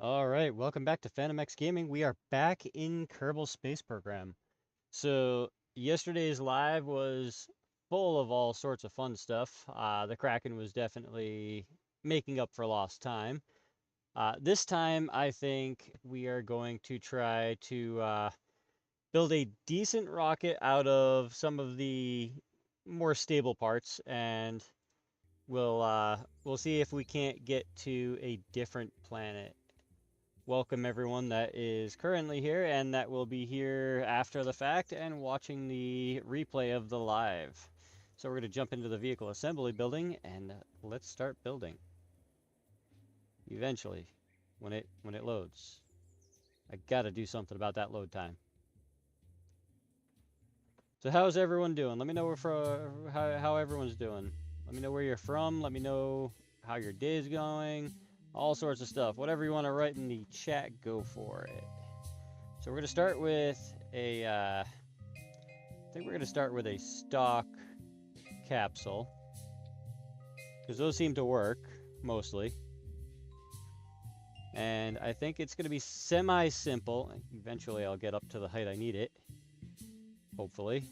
All right, welcome back to Phantom X Gaming. We are back in Kerbal Space Program. So yesterday's live was full of all sorts of fun stuff. The Kraken was definitely making up for lost time. This time, I think we are going to try to build a decent rocket out of some of the more stable parts, and we'll see if we can't get to a different planet. Welcome everyone that is currently here and that will be here after the fact and watching the replay of the live. So we're going to jump into the vehicle assembly building and let's start building. Eventually, when it loads. I got to do something about that load time. So how's everyone doing? Let me know how everyone's doing. Let me know where you're from. Let me know how your day's going. All sorts of stuff. Whatever you want to write in the chat, go for it. So we're going to start with I think we're going to start with a stock capsule, because those seem to work, mostly. And I think it's going to be semi-simple. Eventually I'll get up to the height I need it. Hopefully.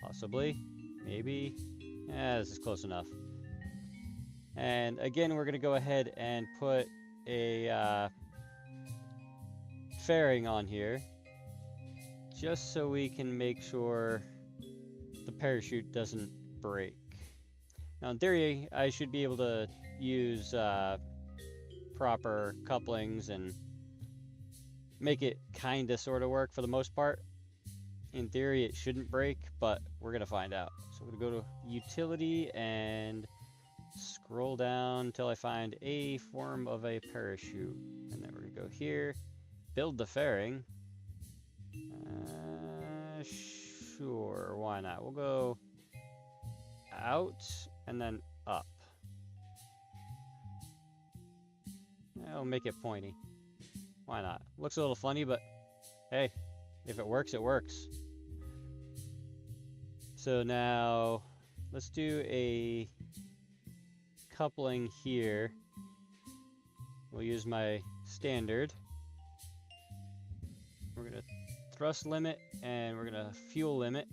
Possibly. Maybe. This is close enough. And again, we're going to go ahead and put a fairing on here, just so we can make sure the parachute doesn't break. Now, in theory, I should be able to use proper couplings and make it kind of sort of work for the most part. In theory, it shouldn't break, but we're going to find out. So we're going to go to Utility and scroll down until I find a form of a parachute. And then we're going to go here, build the fairing. Sure, why not? We'll go out and then up. I'll make it pointy. Why not? Looks a little funny, but hey, if it works, it works. So now let's do a coupling here. We'll use my standard. We're going to thrust limit and we're going to fuel limit.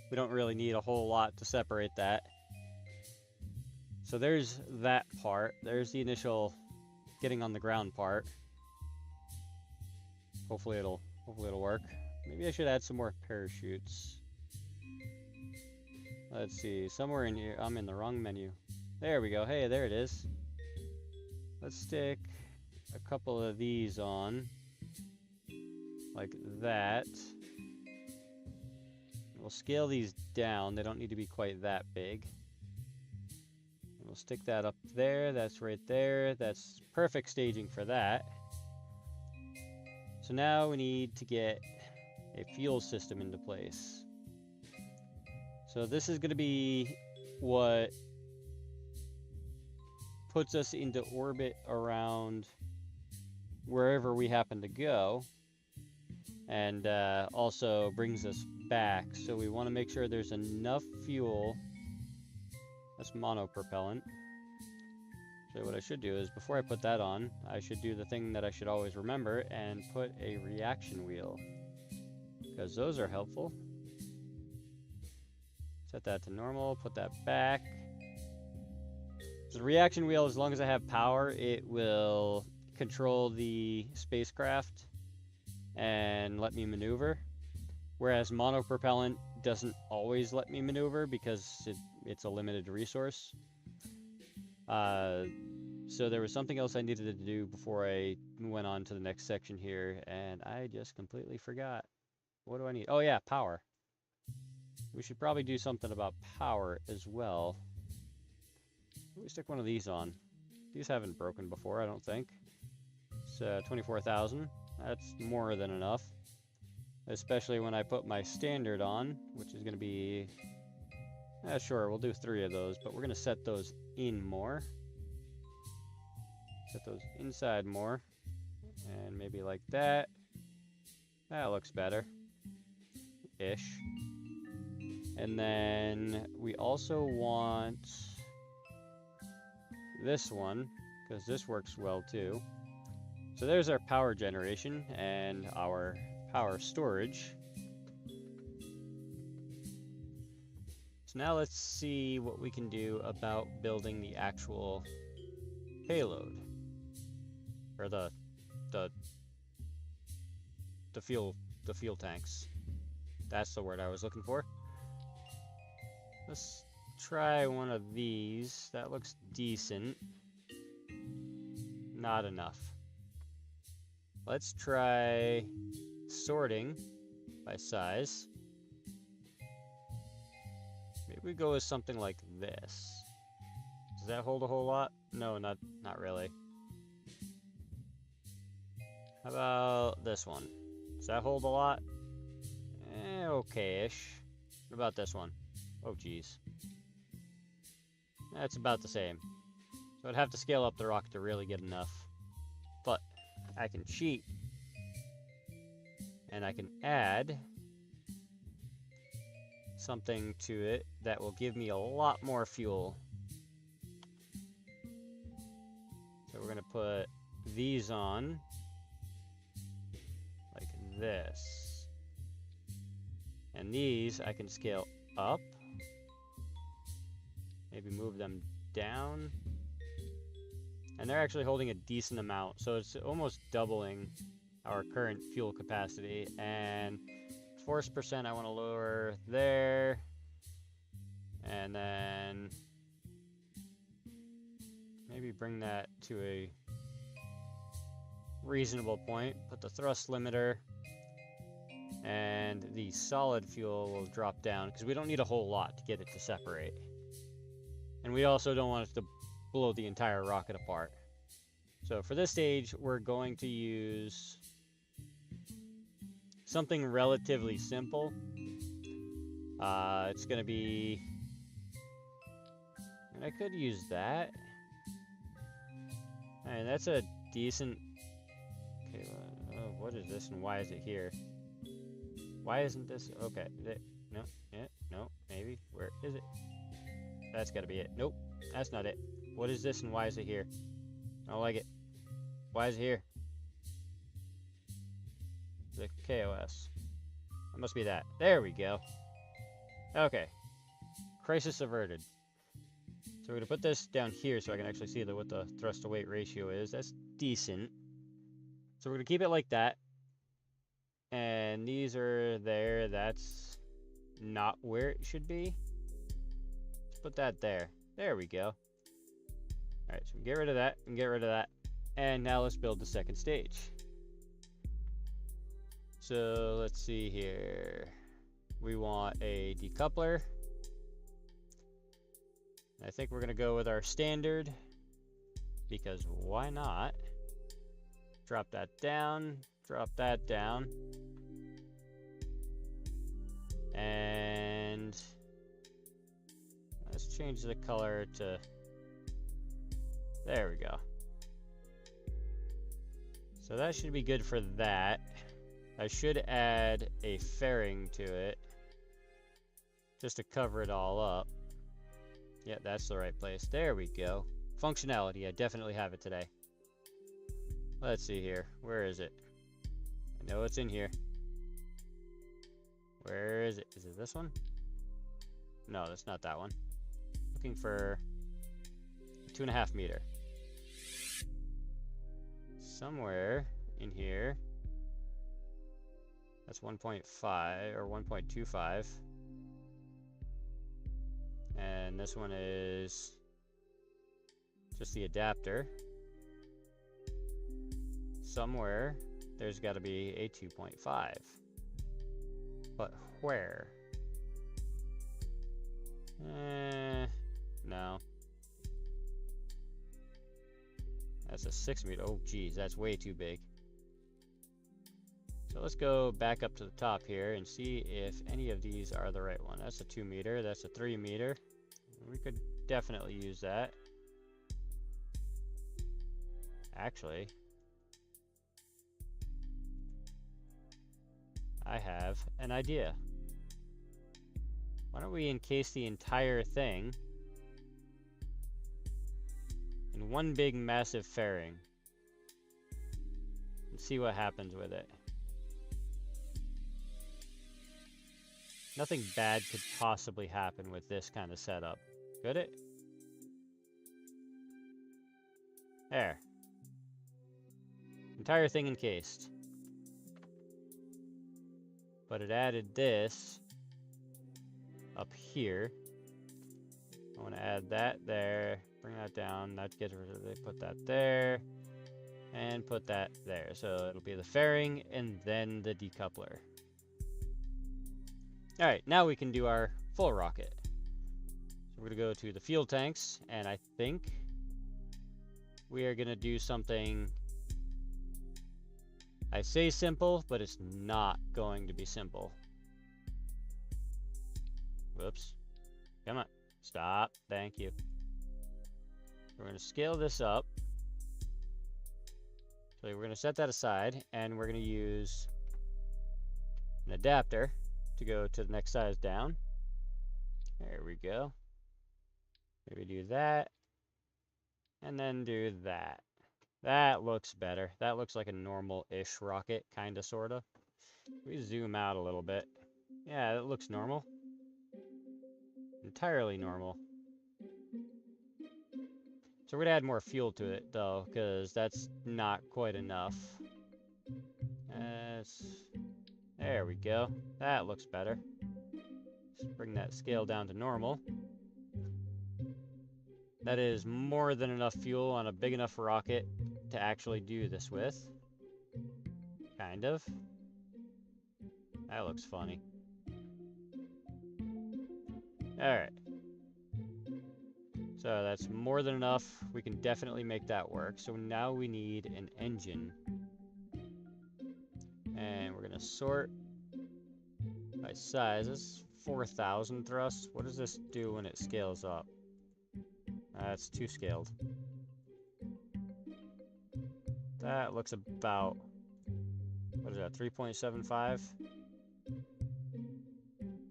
We don't really need a whole lot to separate that. So there's that part. There's the initial getting on the ground part. Hopefully it'll work. Maybe I should add some more parachutes. Let's see, somewhere in here, I'm in the wrong menu. There we go. Hey, there it is. Let's stick a couple of these on, like that. We'll scale these down. They don't need to be quite that big. And we'll stick that up there. That's right there. That's perfect staging for that. So now we need to get a fuel system into place. So this is going to be what puts us into orbit around wherever we happen to go, and also brings us back. So we want to make sure there's enough fuel. That's monopropellant. So what I should do is, before I put that on, I should do the thing that I should always remember and put a reaction wheel, because those are helpful. Set that to normal, put that back. So the reaction wheel, as long as I have power, it will control the spacecraft and let me maneuver. Whereas monopropellant doesn't always let me maneuver because it's a limited resource. So there was something else I needed to do before I went on to the next section here, and I just completely forgot. What do I need? Oh yeah, power. We should probably do something about power as well. Let me stick one of these on. These haven't broken before, I don't think. It's 24,000. That's more than enough. Especially when I put my standard on, which is going to be... sure, we'll do 3 of those, but we're going to set those in more. Set those inside more. And maybe like that. That looks better. Ish. And then we also want this one, because this works well too. So there's our power generation and our power storage. So now let's see what we can do about building the actual payload, or the fuel tanks. That's the word I was looking for. Let's try one of these. That looks decent. Not enough. Let's try sorting by size. Maybe we go with something like this. Does that hold a whole lot? No, not really. How about this one? Does that hold a lot? Okay-ish. What about this one? Oh, geez. That's about the same. So I'd have to scale up the rocket to really get enough. But I can cheat. And I can add something to it that will give me a lot more fuel. So we're going to put these on like this. And these I can scale up. Maybe move them down. And they're actually holding a decent amount, so it's almost doubling our current fuel capacity. And force percent I want to lower there. And then maybe bring that to a reasonable point. Put the thrust limiter. And the solid fuel will drop down, because we don't need a whole lot to get it to separate. And we also don't want it to blow the entire rocket apart. So for this stage, we're going to use something relatively simple. It's going to be... And I could use that. And that's a decent... Okay, what is this and why is it here? Why isn't this... Okay, no, yeah, no, maybe. Where is it? That's gotta be it. Nope, that's not it. What is this and why is it here? I don't like it. Why is it here? The KOS. That must be that. There we go. Okay. Crisis averted. So we're gonna put this down here so I can actually see what the thrust to weight ratio is. That's decent. So we're gonna keep it like that. And these are there. That's not where it should be. Let's put that there. There we go. Alright, so we get rid of that and get rid of that. And now let's build the second stage. So let's see here. We want a decoupler. I think we're going to go with our standard, because why not? Drop that down. Drop that down. And let's change the color to... There we go. So that should be good for that. I should add a fairing to it, just to cover it all up. Yeah, that's the right place. There we go. Functionality, I definitely have it today. Let's see here. Where is it? I know it's in here. Where is it? Is it this one? No, that's not that one. Looking for 2.5 meter. Somewhere in here. That's 1.5 or 1.25. And this one is just the adapter. Somewhere there's got to be a 2.5. But where? No. That's a 6 meter. Oh, geez, that's way too big. So let's go back up to the top here and see if any of these are the right one. That's a 2 meter. That's a 3 meter. We could definitely use that. Actually, I have an idea. Why don't we encase the entire thing in one big massive fairing? Let's see what happens with it. Nothing bad could possibly happen with this kind of setup. Could it? There. Entire thing encased. But it added this up here. I want to add that there. Bring that down. That gets rid of it. Put that there. And put that there. So it'll be the fairing and then the decoupler. Alright, now we can do our full rocket. So we're going to go to the fuel tanks, and I think we are going to do something, I say simple, but it's not going to be simple. Whoops. Come on. Stop. Thank you. We're going to scale this up. So we're going to set that aside, and we're going to use an adapter to go to the next size down. There we go. Maybe do that. And then do that. That looks better. That looks like a normal-ish rocket, kind of, sort of. We zoom out a little bit. Yeah, it looks normal. Entirely normal. So we're going to add more fuel to it, though, because that's not quite enough. There we go. That looks better. Let's bring that scale down to normal. That is more than enough fuel on a big enough rocket to actually do this with. Kind of. That looks funny. Alright. So that's more than enough. We can definitely make that work. So now we need an engine. And we're going to sort by size. This is 4,000 thrusts. What does this do when it scales up? That's too scaled. That looks about, what is that, 3.75?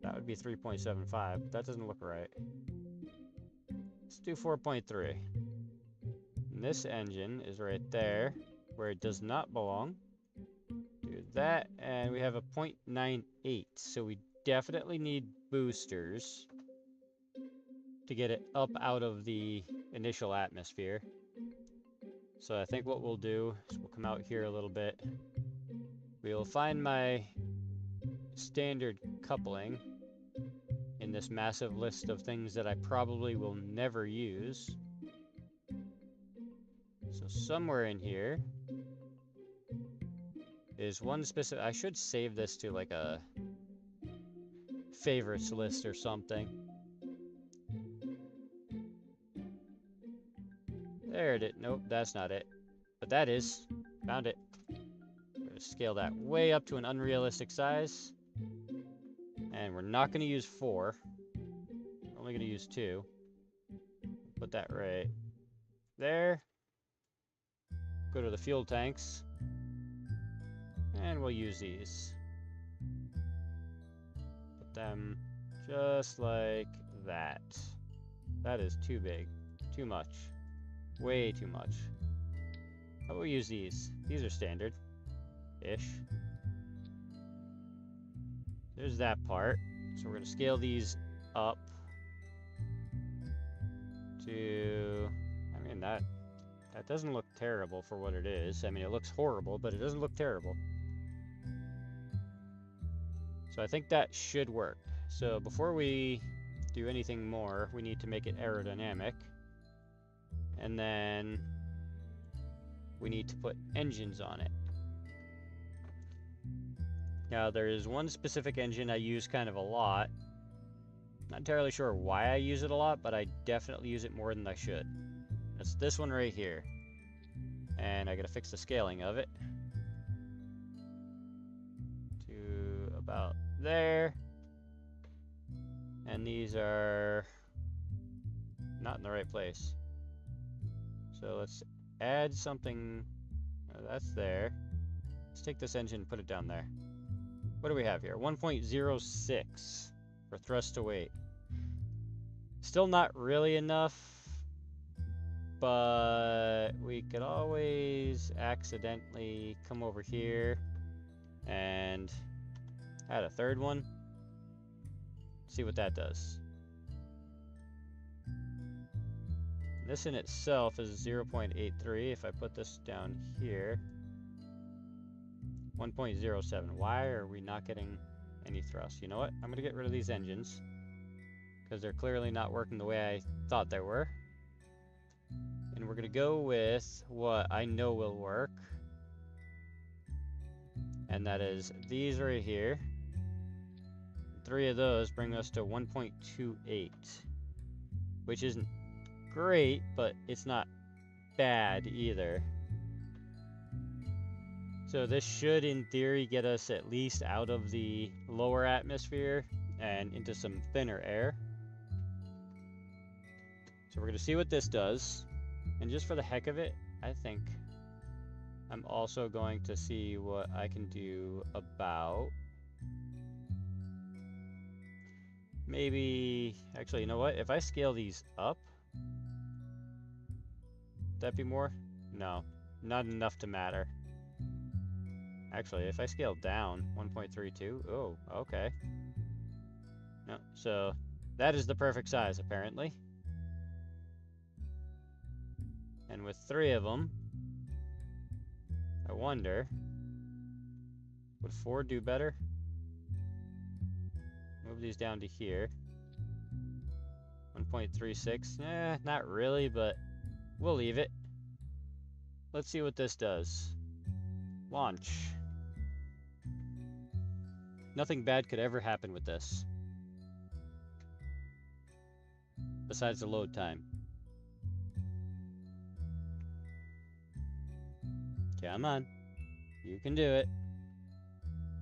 That would be 3.75. That doesn't look right. Let's do 4.3. And this engine is right there, where it does not belong. Do that, and we have a 0.98. So we definitely need boosters to get it up out of the initial atmosphere. So I think what we'll do is we'll come out here a little bit. We'll find my standard coupling in this massive list of things that I probably will never use. So somewhere in here is one specific, I should save this to like a favorites list or something. There it is. Nope, that's not it. But that is. Found it. We're going to scale that way up to an unrealistic size. And we're not going to use 4. We're only going to use 2. Put that right there. Go to the fuel tanks. And we'll use these. Put them just like that. That is too big. Too much. Way too much. How about we use these? These are standard-ish. There's that part. So we're going to scale these up to, I mean, that doesn't look terrible for what it is. I mean, it looks horrible, but it doesn't look terrible. So I think that should work. So before we do anything more, we need to make it aerodynamic. And then we need to put engines on it. Now, there is one specific engine I use kind of a lot. Not entirely sure why I use it a lot, but I definitely use it more than I should. That's this one right here. And I gotta fix the scaling of it to about there. And these are not in the right place. So let's add something. That's there. Let's take this engine and put it down there. What do we have here? 1.06 for thrust to weight. Still not really enough, but we could always accidentally come over here and add a third one. See what that does. This in itself is 0.83. If I put this down here, 1.07. Why are we not getting any thrust? You know what? I'm going to get rid of these engines because they're clearly not working the way I thought they were. And we're going to go with what I know will work. And that is these right here. 3 of those bring us to 1.28, which isn't great, but it's not bad either. So this should, in theory, get us at least out of the lower atmosphere and into some thinner air. So we're going to see what this does. And just for the heck of it, I think I'm also going to see what I can do about maybe, actually, you know what? If I scale these up, would that be more? No, not enough to matter. Actually, if I scale down 1.32, oh, okay. No, so that is the perfect size, apparently. And with 3 of them, I wonder, would 4 do better? Move these down to here. 1.36, not really, but we'll leave it. Let's see what this does. Launch. Nothing bad could ever happen with this. Besides the load time. Come on. You can do it.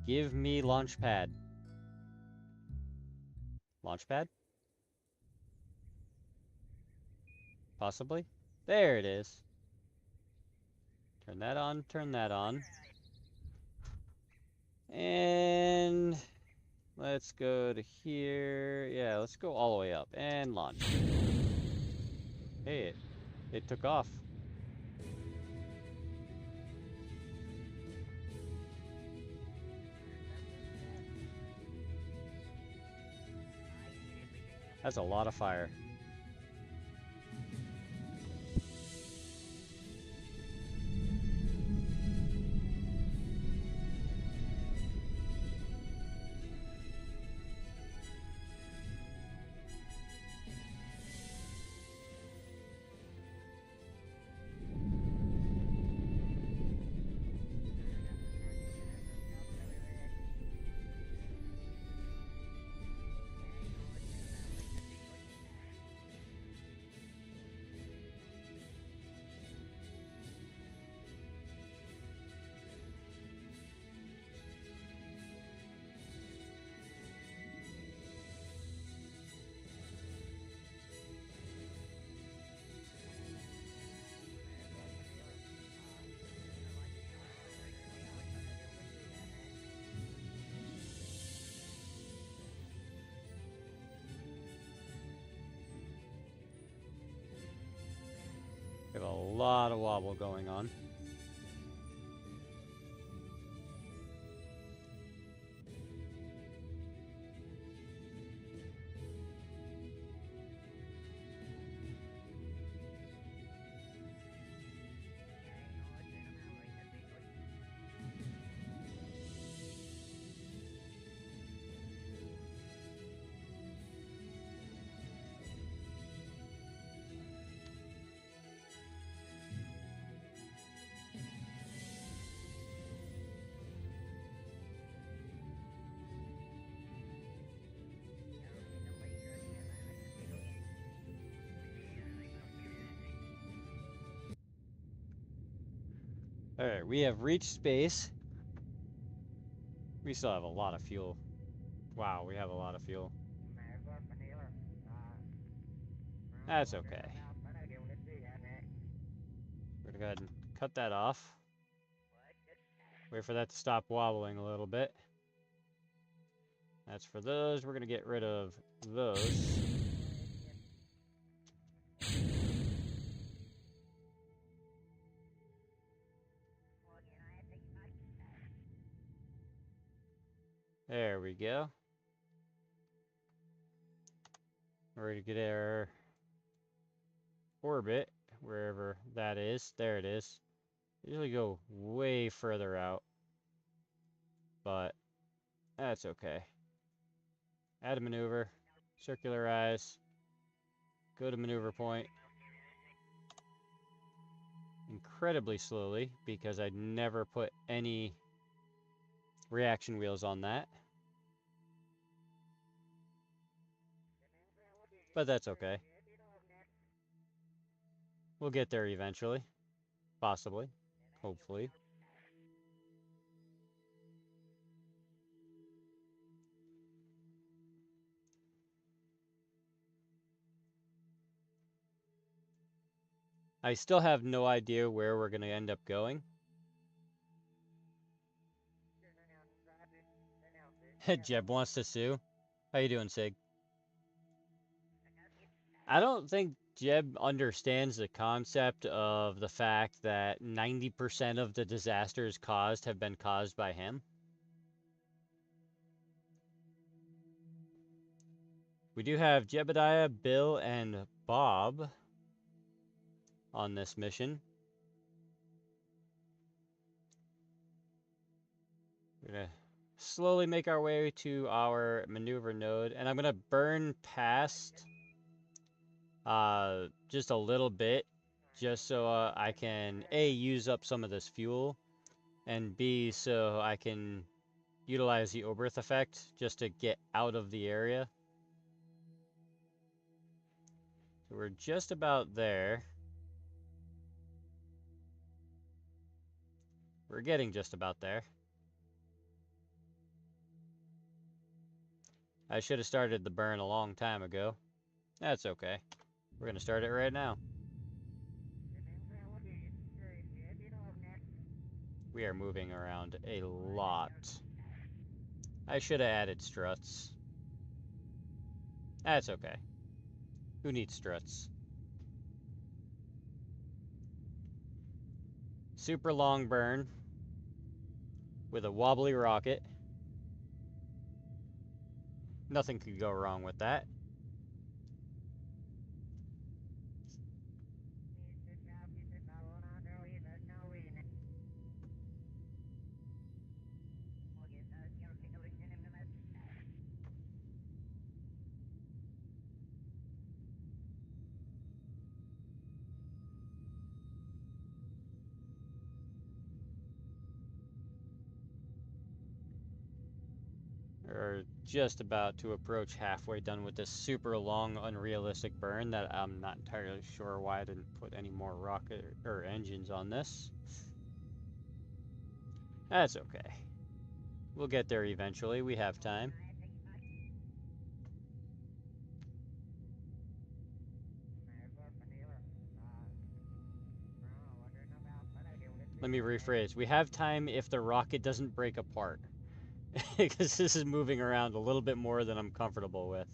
Give me launch pad. Launch pad? Possibly? There it is. Turn that on, turn that on. And let's go to here. Yeah, let's go all the way up and launch. Hey, it took off. That's a lot of fire. We have a lot of wobble going on. Alright, we have reached space. We still have a lot of fuel. Wow, we have a lot of fuel. That's okay. We're gonna go ahead and cut that off. Wait for that to stop wobbling a little bit. That's for those. We're gonna get rid of those. There we go. We're ready to get our orbit, wherever that is. There it is. Usually go way further out, but that's okay. Add a maneuver, circularize, go to maneuver point. Incredibly slowly, because I never put any reaction wheels on that. But that's okay. We'll get there eventually. Possibly. Hopefully. I still have no idea where we're going to end up going. Jeb wants to sue. How you doing, Sig? I don't think Jeb understands the concept of the fact that 90% of the disasters caused have been caused by him. We do have Jebediah, Bill, and Bob on this mission. We're going to slowly make our way to our maneuver node, and I'm going to burn past just a little bit, just so I can A, use up some of this fuel, and B, so I can utilize the Oberth effect just to get out of the area. So we're just about there. We're getting just about there. I should have started the burn a long time ago. That's okay. We're going to start it right now. We are moving around a lot. I should have added struts. That's okay. Who needs struts? Super long burn with a wobbly rocket. Nothing could go wrong with that. We're just about to approach halfway done with this super long, unrealistic burn that I'm not entirely sure why I didn't put any more rocket or engines on this. That's okay. We'll get there eventually. We have time. Let me rephrase. We have time if the rocket doesn't break apart. Because this is moving around a little bit more than I'm comfortable with.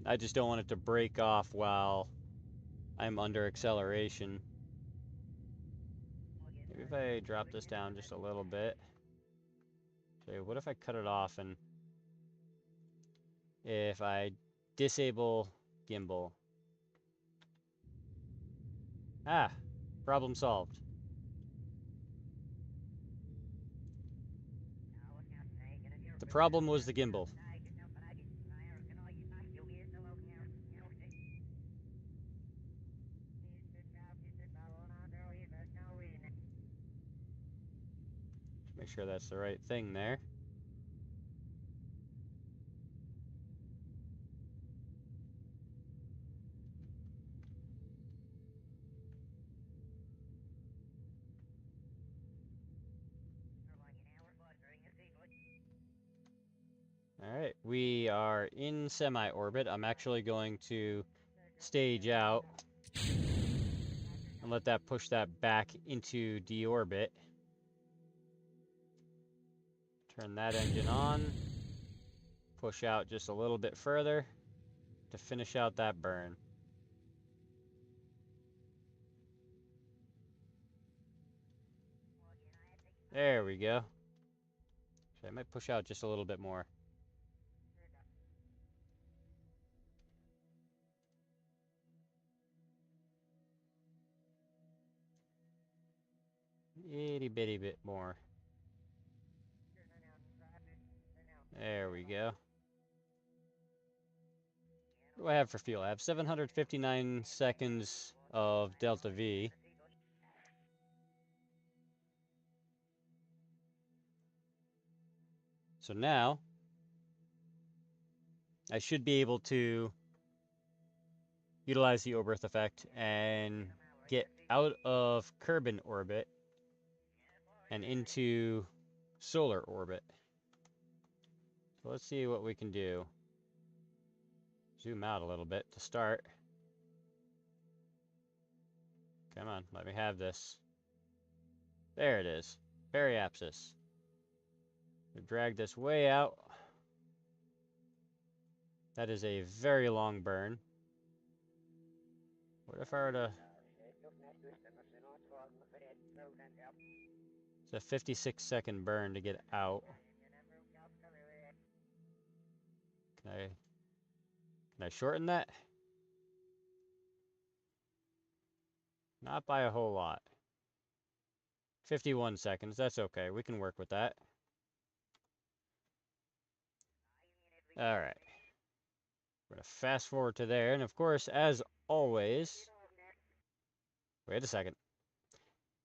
I just don't want it to break off while I'm under acceleration. Maybe if I drop this down just a little bit. Okay, what if I cut it off and if I disable gimbal? Ah, problem solved. The problem was the gimbal. Make sure that's the right thing there. Alright, we are in semi-orbit. I'm actually going to stage out and let that push that back into deorbit. Turn that engine on. Push out just a little bit further to finish out that burn. There we go. So I might push out just a little bit more. Itty bitty bit more. There we go. What do I have for fuel? I have 759 seconds of delta V. So now, I should be able to utilize the Oberth effect and get out of Kerbin orbit and into solar orbit. So let's see what we can do. Zoom out a little bit to start. Come on, let me have this. There it is. Periapsis. We drag this way out. That is a very long burn. What if I were to... It's a 56-second burn to get out. Can I shorten that? Not by a whole lot. 51 seconds, that's okay. We can work with that. Alright. We're going to fast forward to there. And of course, as always... Wait a second.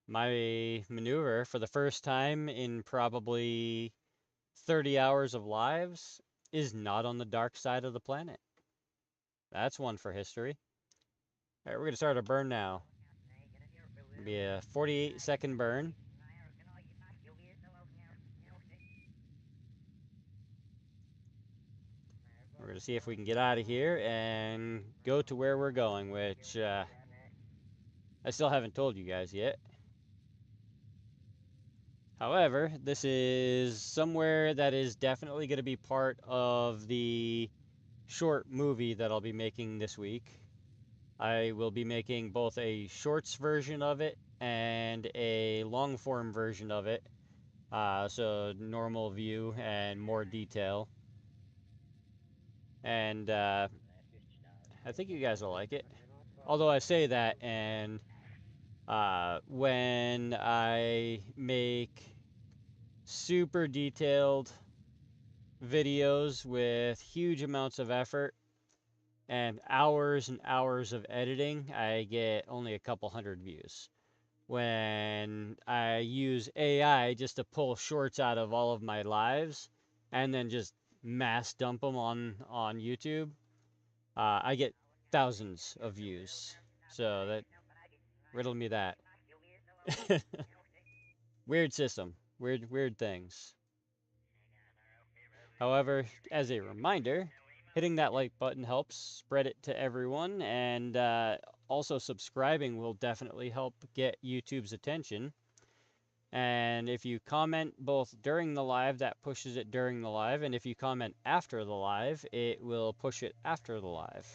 My maneuver for the first time in probably 30 hours of lives is not on the dark side of the planet. That's one for history. Alright, we're going to start our burn now. It'll be a 48-second burn. We're going to see if we can get out of here and go to where we're going, which I still haven't told you guys yet. However, this is somewhere that is definitely going to be part of the short movie that I'll be making this week. I will be making both a shorts version of it and a long form version of it. So normal view and more detail. And I think you guys will like it. Although I say that, and when I make super detailed videos with huge amounts of effort and hours of editing, I get only a couple hundred views. When I use AI just to pull shorts out of all of my lives and then just mass dump them on YouTube, I get thousands of views. So that riddle me that. Weird system. Weird things. However, as a reminder, hitting that like button helps spread it to everyone, and also subscribing will definitely help get YouTube's attention. And if you comment both during the live, that pushes it during the live, and if you comment after the live, it will push it after the live.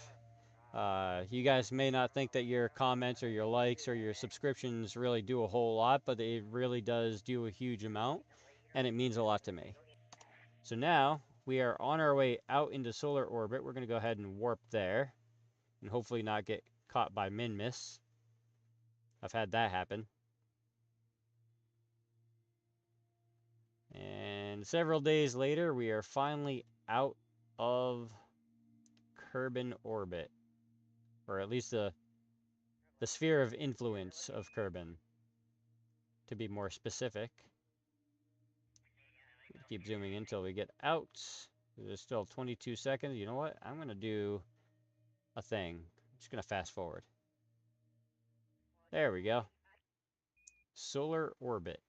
You guys may not think that your comments or your likes or your subscriptions really do a whole lot, but it really does do a huge amount, and it means a lot to me. So now we are on our way out into solar orbit. We're going to go ahead and warp there and hopefully not get caught by min-miss. I've had that happen. And several days later, we are finally out of Kerbin orbit, or at least the sphere of influence of Kerbin, to be more specific. Keep zooming in until we get out. There's still 22 seconds. You know what? I'm going to do a thing. I'm just going to fast forward. There we go. Solar orbit.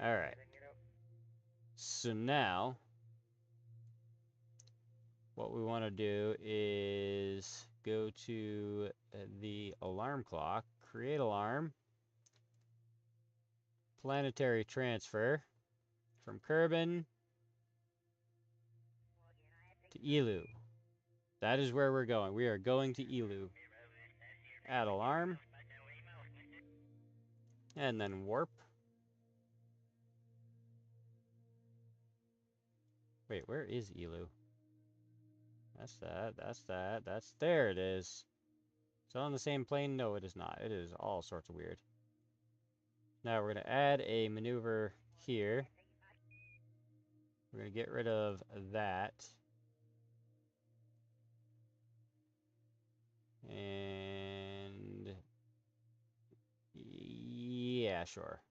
All right. So now, what we want to do is go to the alarm clock, create alarm, planetary transfer from Kerbin to Elu. That is where we're going. We are going to Elu. Add alarm. And then warp. Wait, where is Elu? That's that, that's that, that's... There it is. Is it on the same plane? No, it is not. It is all sorts of weird. Now we're going to add a maneuver here. We're going to get rid of that. And... yeah, sure.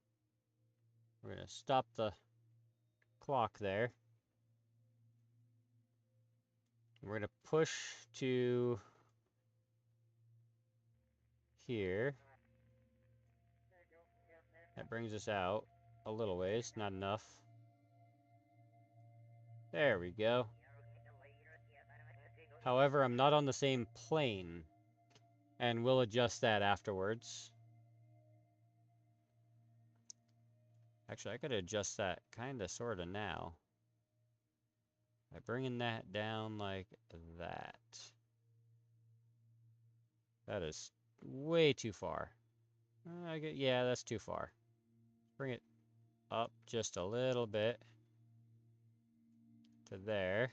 We're going to stop the clock there. We're going to push to here. That brings us out a little ways, not enough. There we go. However, I'm not on the same plane, and we'll adjust that afterwards. Actually, I could adjust that kind of, sort of now. By bringing that down like that. That is way too far. Yeah, that's too far. Bring it up just a little bit to there.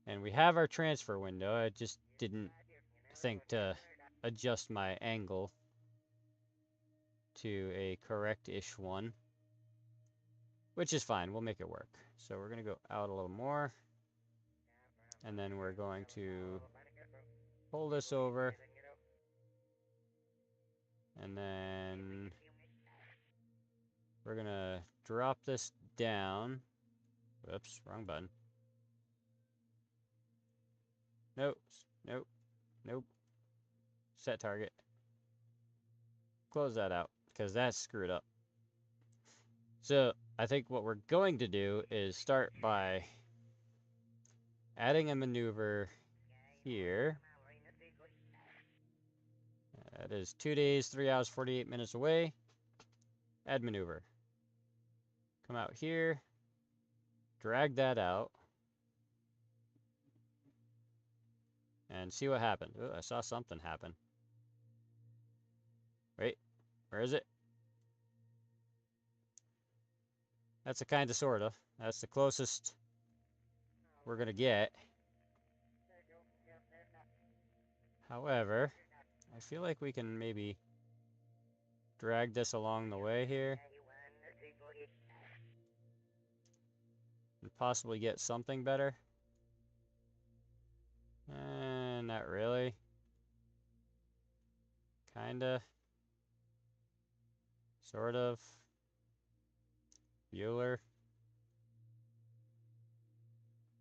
And we have our transfer window. I just didn't think to adjust my angle to a correct-ish one. Which is fine. We'll make it work. So we're going to go out a little more. And then we're going to pull this over. And then we're going to drop this down. Whoops, wrong button. Nope, nope, nope. Set target. Close that out, because that's screwed up. So I think what we're going to do is start by adding a maneuver here. That is 2 days, 3 hours, 48 minutes away. Add maneuver. Come out here. Drag that out. And see what happens. Ooh, I saw something happen. Wait, where is it? That's a kind of, sort of. That's the closest we're going to get. However, I feel like we can maybe drag this along the way here. And possibly get something better. Not really. Kinda. Sort of. Bueller.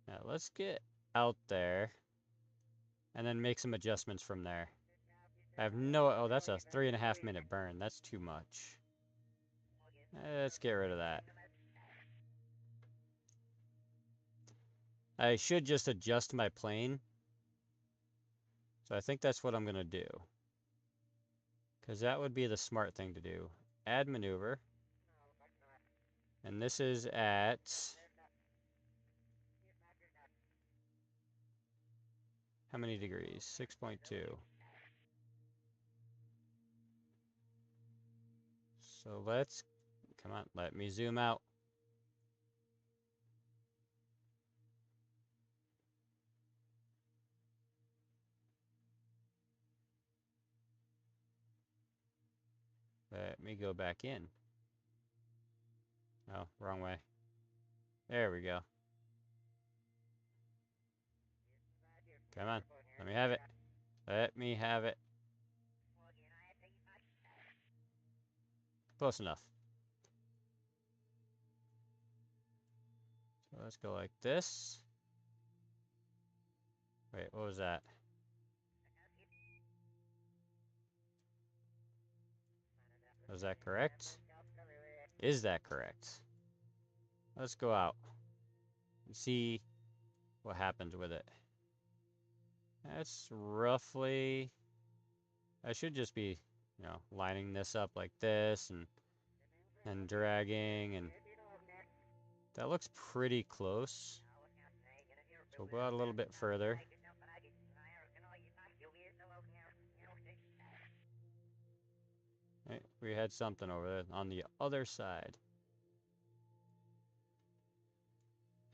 Now let's get out there. And then make some adjustments from there. I have no... oh, that's a 3.5 minute burn. That's too much. Let's get rid of that. I should just adjust my plane. So I think that's what I'm going to do. Because that would be the smart thing to do. Add maneuver. And this is at... how many degrees? 6.2. So let's... come on, let me zoom out. Let me go back in. Oh, wrong way. There we go. Come on, let me have it. Let me have it. Close enough. So let's go like this. Wait, what was that? Was that correct? Is that correct? Let's go out and see what happens with it. That's roughly... I should just be, you know, lining this up like this and dragging, and that looks pretty close. So we'll go out a little bit further. Right, we had something over there on the other side.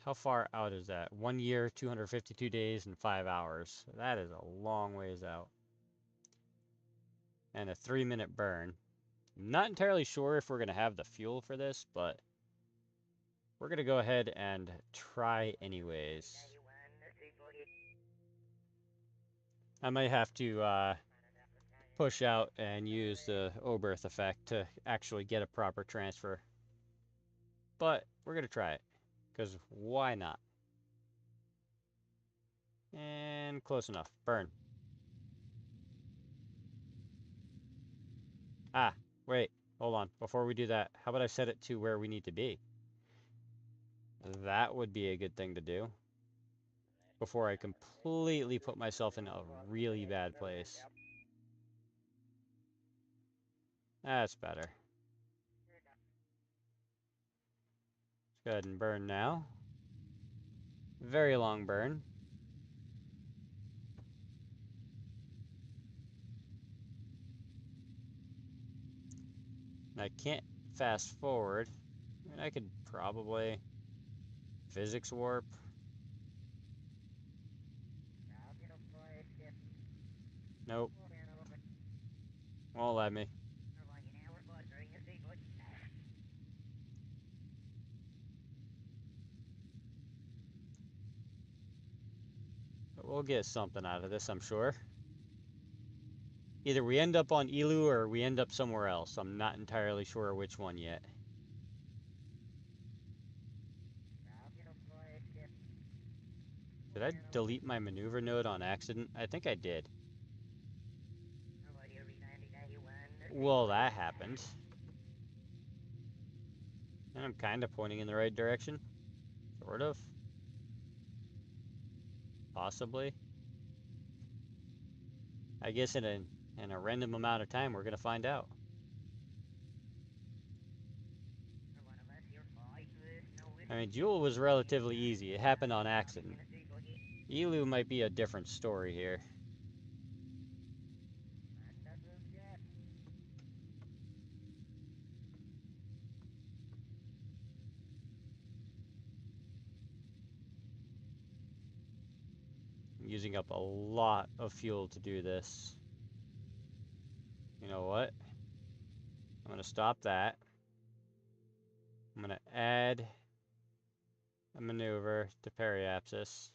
How far out is that? 1 year, 252 days, and 5 hours. That is a long ways out. And a 3-minute burn. I'm not entirely sure if we're going to have the fuel for this, but we're going to go ahead and try anyways. I might have to push out and use the Oberth effect to actually get a proper transfer. But we're going to try it, because why not? And close enough. Burn. Ah, wait. Hold on. Before we do that, how about I set it to where we need to be? That would be a good thing to do. Before I completely put myself in a really bad place. That's better. Let's go ahead and burn now. Very long burn. And I can't fast forward. I mean, I could probably physics warp. Nope. Won't let me. But we'll get something out of this, I'm sure. Either we end up on Elu or we end up somewhere else. I'm not entirely sure which one yet. Did I delete my maneuver node on accident? I think I did. Well, that happened. And I'm kind of pointing in the right direction. Sort of. Possibly. I guess in a random amount of time, we're going to find out. I mean, Jewel was relatively easy. It happened on accident. Elu might be a different story here. I'm using up a lot of fuel to do this. You know what? I'm going to stop that. I'm going to add a maneuver to periapsis.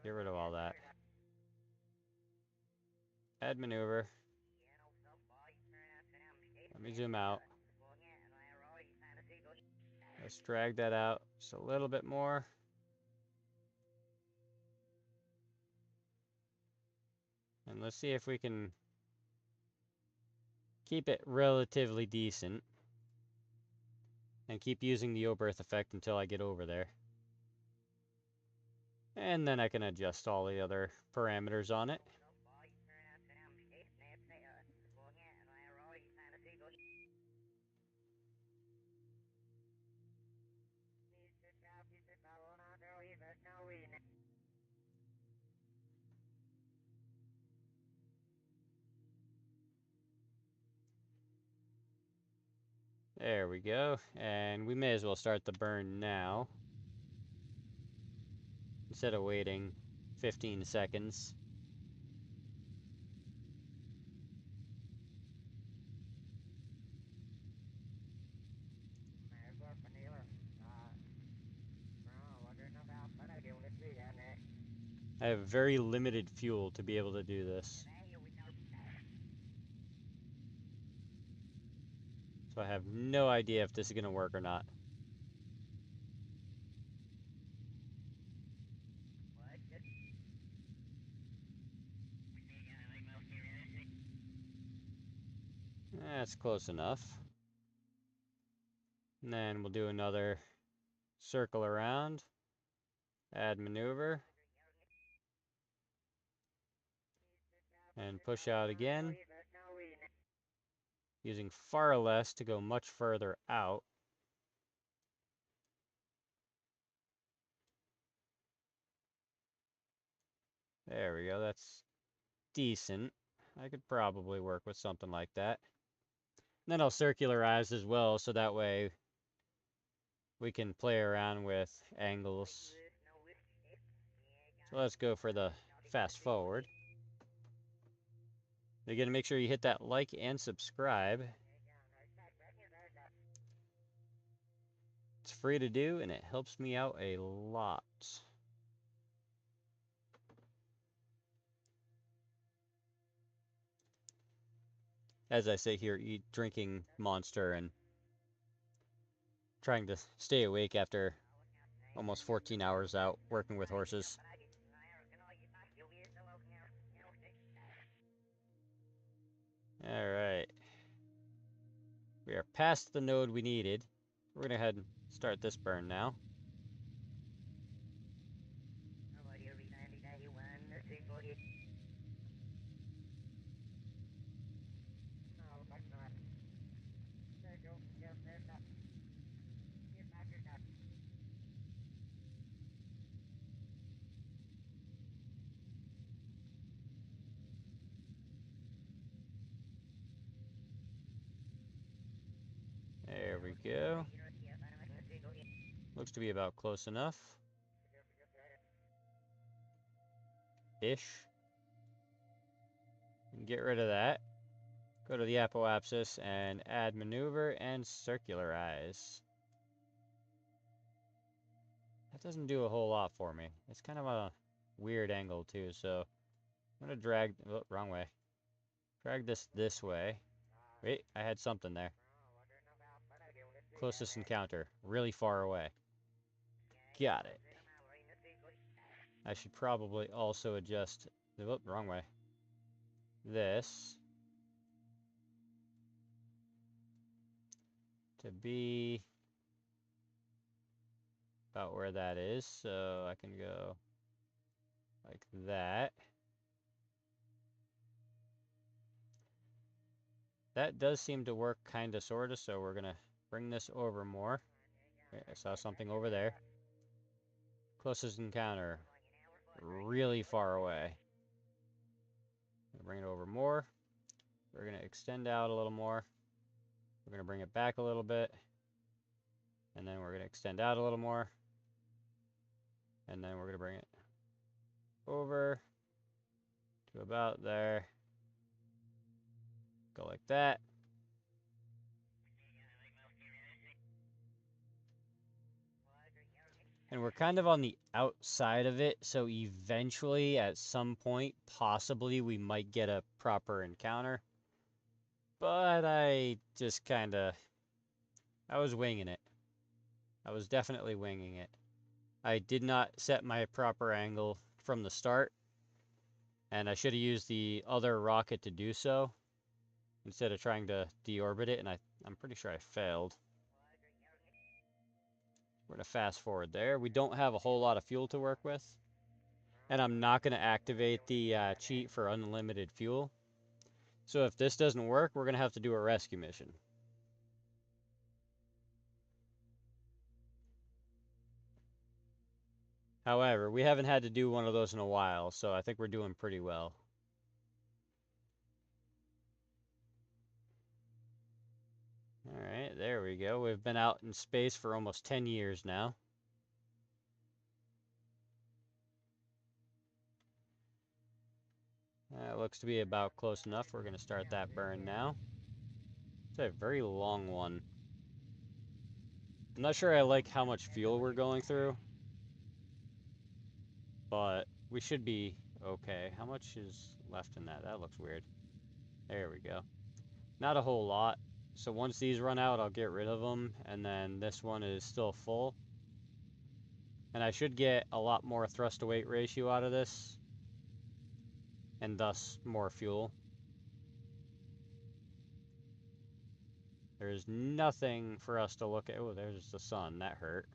Get rid of all that. Add maneuver. Let me zoom out. Let's drag that out just a little bit more. And let's see if we can keep it relatively decent. And keep using the Oberth effect until I get over there. And then I can adjust all the other parameters on it. There we go. And we may as well start the burn now, instead of waiting 15 seconds. I have very limited fuel to be able to do this. So I have no idea if this is going to work or not. That's close enough. And then we'll do another circle around. Add maneuver. And push out again. Using far less to go much further out. There we go. That's decent. I could probably work with something like that. And then I'll circularize as well, so that way we can play around with angles. So let's go for the fast forward. Again, make sure you hit that like and subscribe. It's free to do, and it helps me out a lot. As I sit here drinking Monster and trying to stay awake after almost 14 hours out working with horses. Alright. We are past the node we needed. We're going to head and start this burn now. There we go. Looks to be about close enough. Ish. Get rid of that. Go to the apoapsis and add maneuver and circularize. That doesn't do a whole lot for me. It's kind of a weird angle too, so I'm going to drag, oh, wrong way. Drag this way. Wait, I had something there. Closest encounter, really far away. Got it. I should probably also adjust, oh, wrong way. This to be about where that is, so I can go like that. That does seem to work kinda sorta, so we're gonna bring this over more. Okay, I saw something over there. Closest encounter, really far away. Bring it over more. We're gonna extend out a little more. We're gonna bring it back a little bit. And then we're gonna extend out a little more. And then we're gonna bring it over to about there. Go like that. And we're kind of on the outside of it, so eventually, at some point, possibly we might get a proper encounter. But I just kinda... I was winging it. I was definitely winging it. I did not set my proper angle from the start, and I should have used the other rocket to do so, instead of trying to deorbit it, and I'm pretty sure I failed. We're going to fast forward there. We don't have a whole lot of fuel to work with. And I'm not going to activate the cheat for unlimited fuel. So if this doesn't work, we're going to have to do a rescue mission. However, we haven't had to do one of those in a while, so I think we're doing pretty well. Alright, there we go. We've been out in space for almost 10 years now. That looks to be about close enough. We're going to start that burn now. It's a very long one. I'm not sure I like how much fuel we're going through, but we should be okay. How much is left in that? That looks weird. There we go. Not a whole lot. So once these run out, I'll get rid of them, and then this one is still full. And I should get a lot more thrust to weight ratio out of this, and thus more fuel. There's nothing for us to look at. Oh, there's the sun. That hurt.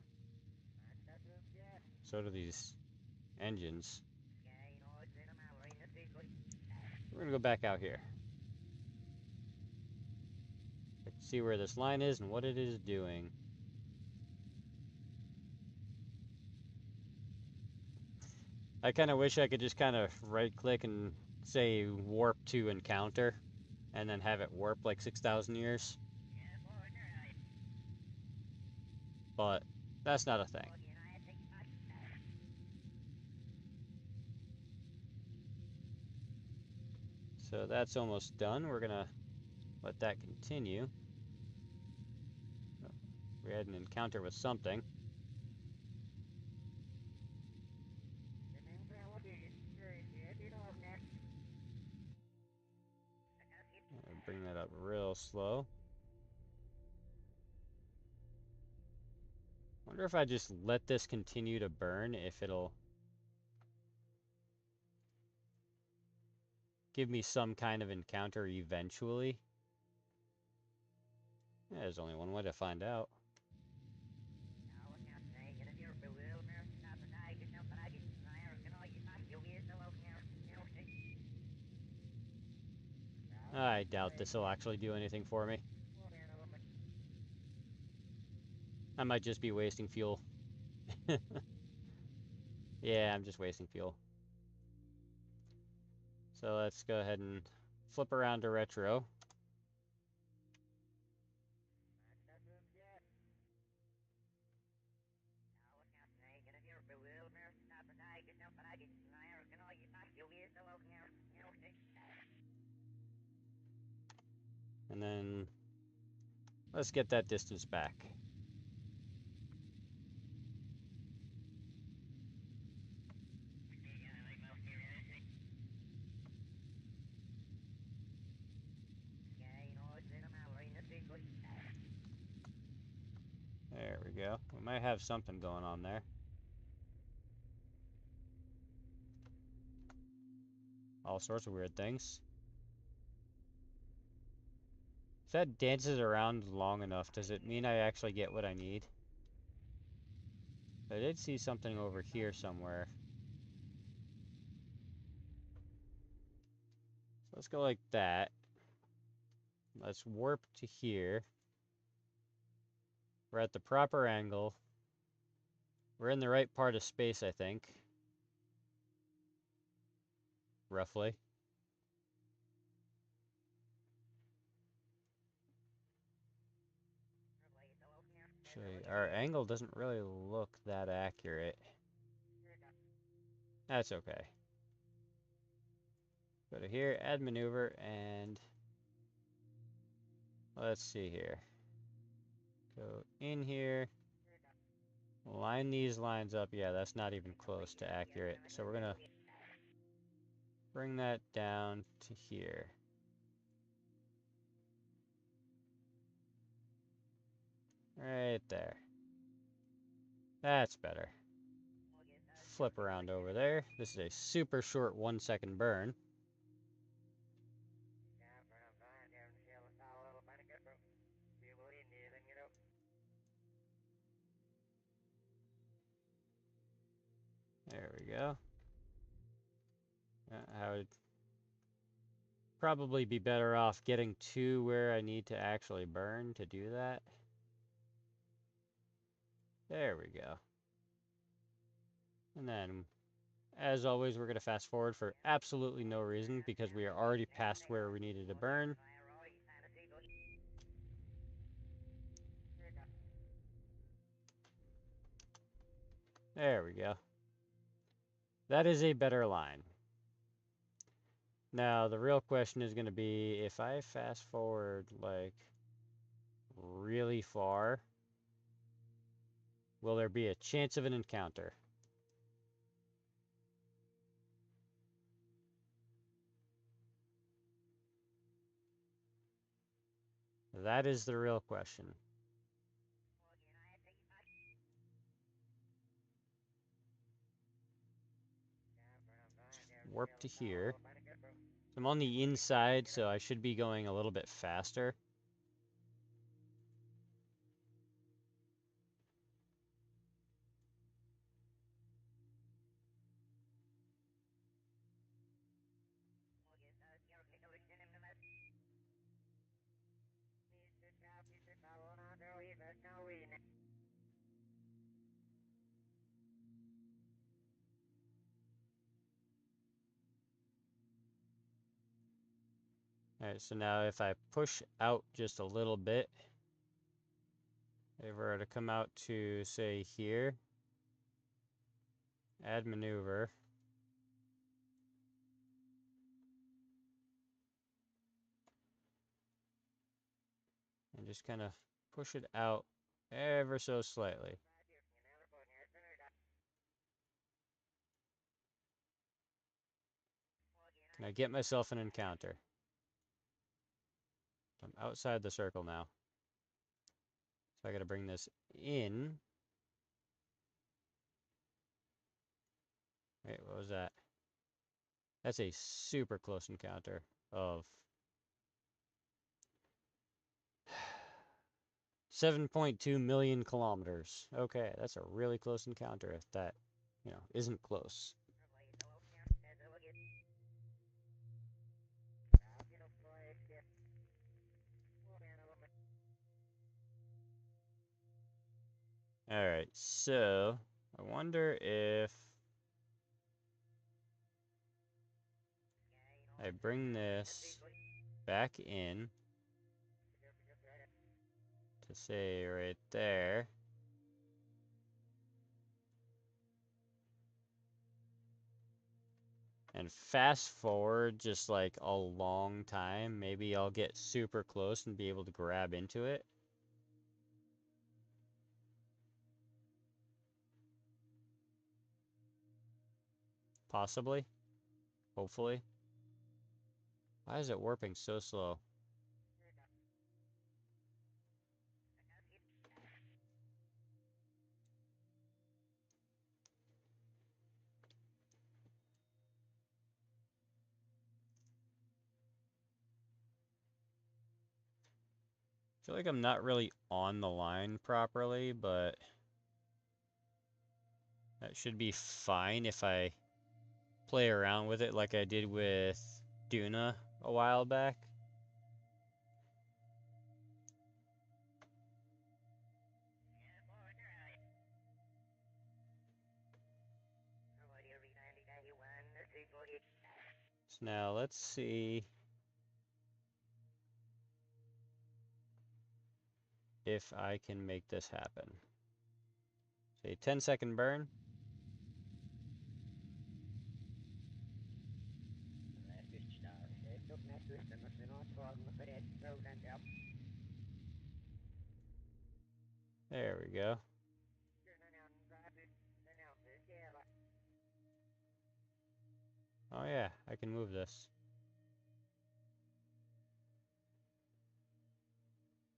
So do these engines. We're going to go back out here. See where this line is and what it is doing. I kind of wish I could just kind of right click and say, warp to encounter, and then have it warp like 6,000 years. But that's not a thing. So that's almost done. We're gonna let that continue. We had an encounter with something. Bring that up real slow. Wonder if I just let this continue to burn, if it'll give me some kind of encounter eventually. Yeah, there's only one way to find out. I doubt this will actually do anything for me. I might just be wasting fuel. Yeah, I'm just wasting fuel. So let's go ahead and flip around to retro. And then let's get that distance back. There we go. We might have something going on there. All sorts of weird things. If that dances around long enough, does it mean I actually get what I need? I did see something over here somewhere. So let's go like that. Let's warp to here. We're at the proper angle. We're in the right part of space, I think. Roughly. Actually, our angle doesn't really look that accurate. That's okay. Go to here, add maneuver, and let's see here. Go in here. Line these lines up. Yeah, that's not even close to accurate. So we're gonna bring that down to here. Right there. That's better. Flip around over there. This is a super short 1-second burn. There we go. I would probably be better off getting to where I need to actually burn to do that. There we go. And then, as always, we're going to fast forward for absolutely no reason because we are already past where we needed to burn. There we go. That is a better line. Now, the real question is going to be, if I fast forward, like, really far, will there be a chance of an encounter? That is the real question. Warp to here. I'm on the inside, so I should be going a little bit faster. Alright, so now if I push out just a little bit, if I were to come out to, say, here, add maneuver, and just kind of push it out ever so slightly. Can I get myself an encounter? I'm outside the circle now. So I gotta bring this in. Wait, what was that? That's a super close encounter of 7.2 million kilometers. Okay, that's a really close encounter if that, isn't close. Alright, so I wonder if I bring this back in to say right there. And fast forward just like a long time, maybe I'll get super close and be able to grab into it. Possibly. Hopefully. Why is it warping so slow? I feel like I'm not really on the line properly, but that should be fine if I play around with it like I did with Duna a while back. So now let's see if I can make this happen. Say 10-second burn. There we go. Oh yeah, I can move this.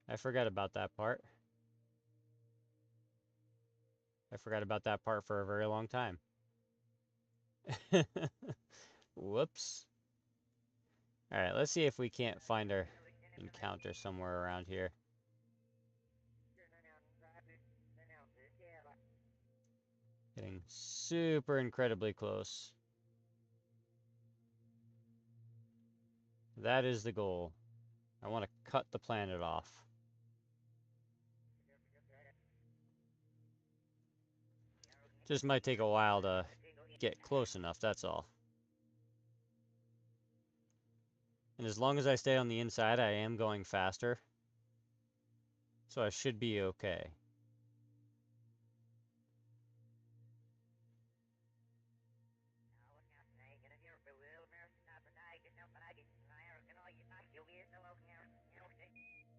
I forgot about that part. I forgot about that part for a very long time. Whoops. Alright, let's see if we can't find our encounter somewhere around here. Getting super incredibly close. That is the goal. I want to cut the planet off. Just might take a while to get close enough, that's all. And as long as I stay on the inside, I am going faster. So I should be okay.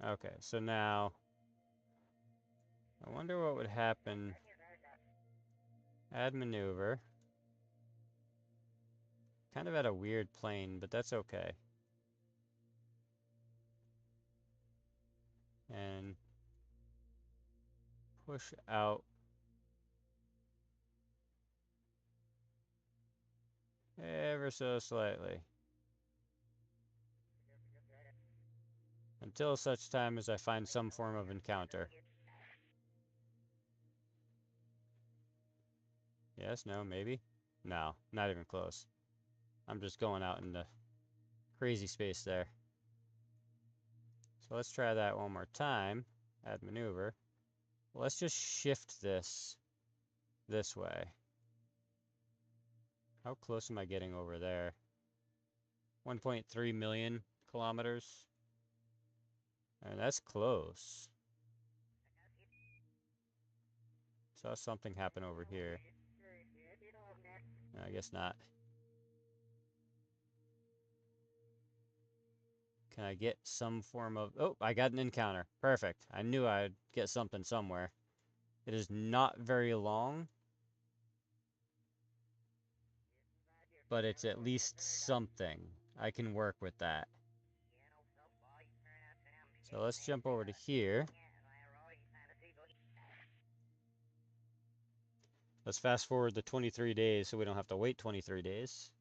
Okay, so now I wonder what would happen. Add maneuver. Kind of at a weird plane, but that's okay. And push out ever so slightly. Until such time as I find some form of encounter. Yes, no, maybe? No, not even close. I'm just going out into crazy space there. So let's try that one more time. Add maneuver. Let's just shift this way. How close am I getting over there? 1.3 million kilometers. And that's close. Saw something happen over here. No, I guess not. Can I get some form of... Oh, I got an encounter. Perfect. I knew I'd get something somewhere. It is not very long, but it's at least something. I can work with that. So let's jump over to here. Let's fast forward the 23 days so we don't have to wait 23 days.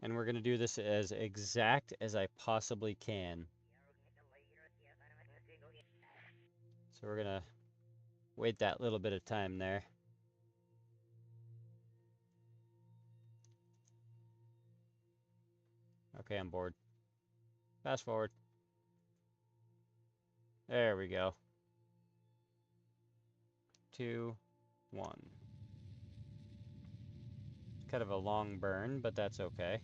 And we're going to do this as exact as I possibly can. So we're going to wait that little bit of time there. Okay, I'm bored. Fast forward. There we go. 2, 1. It's kind of a long burn, but that's okay.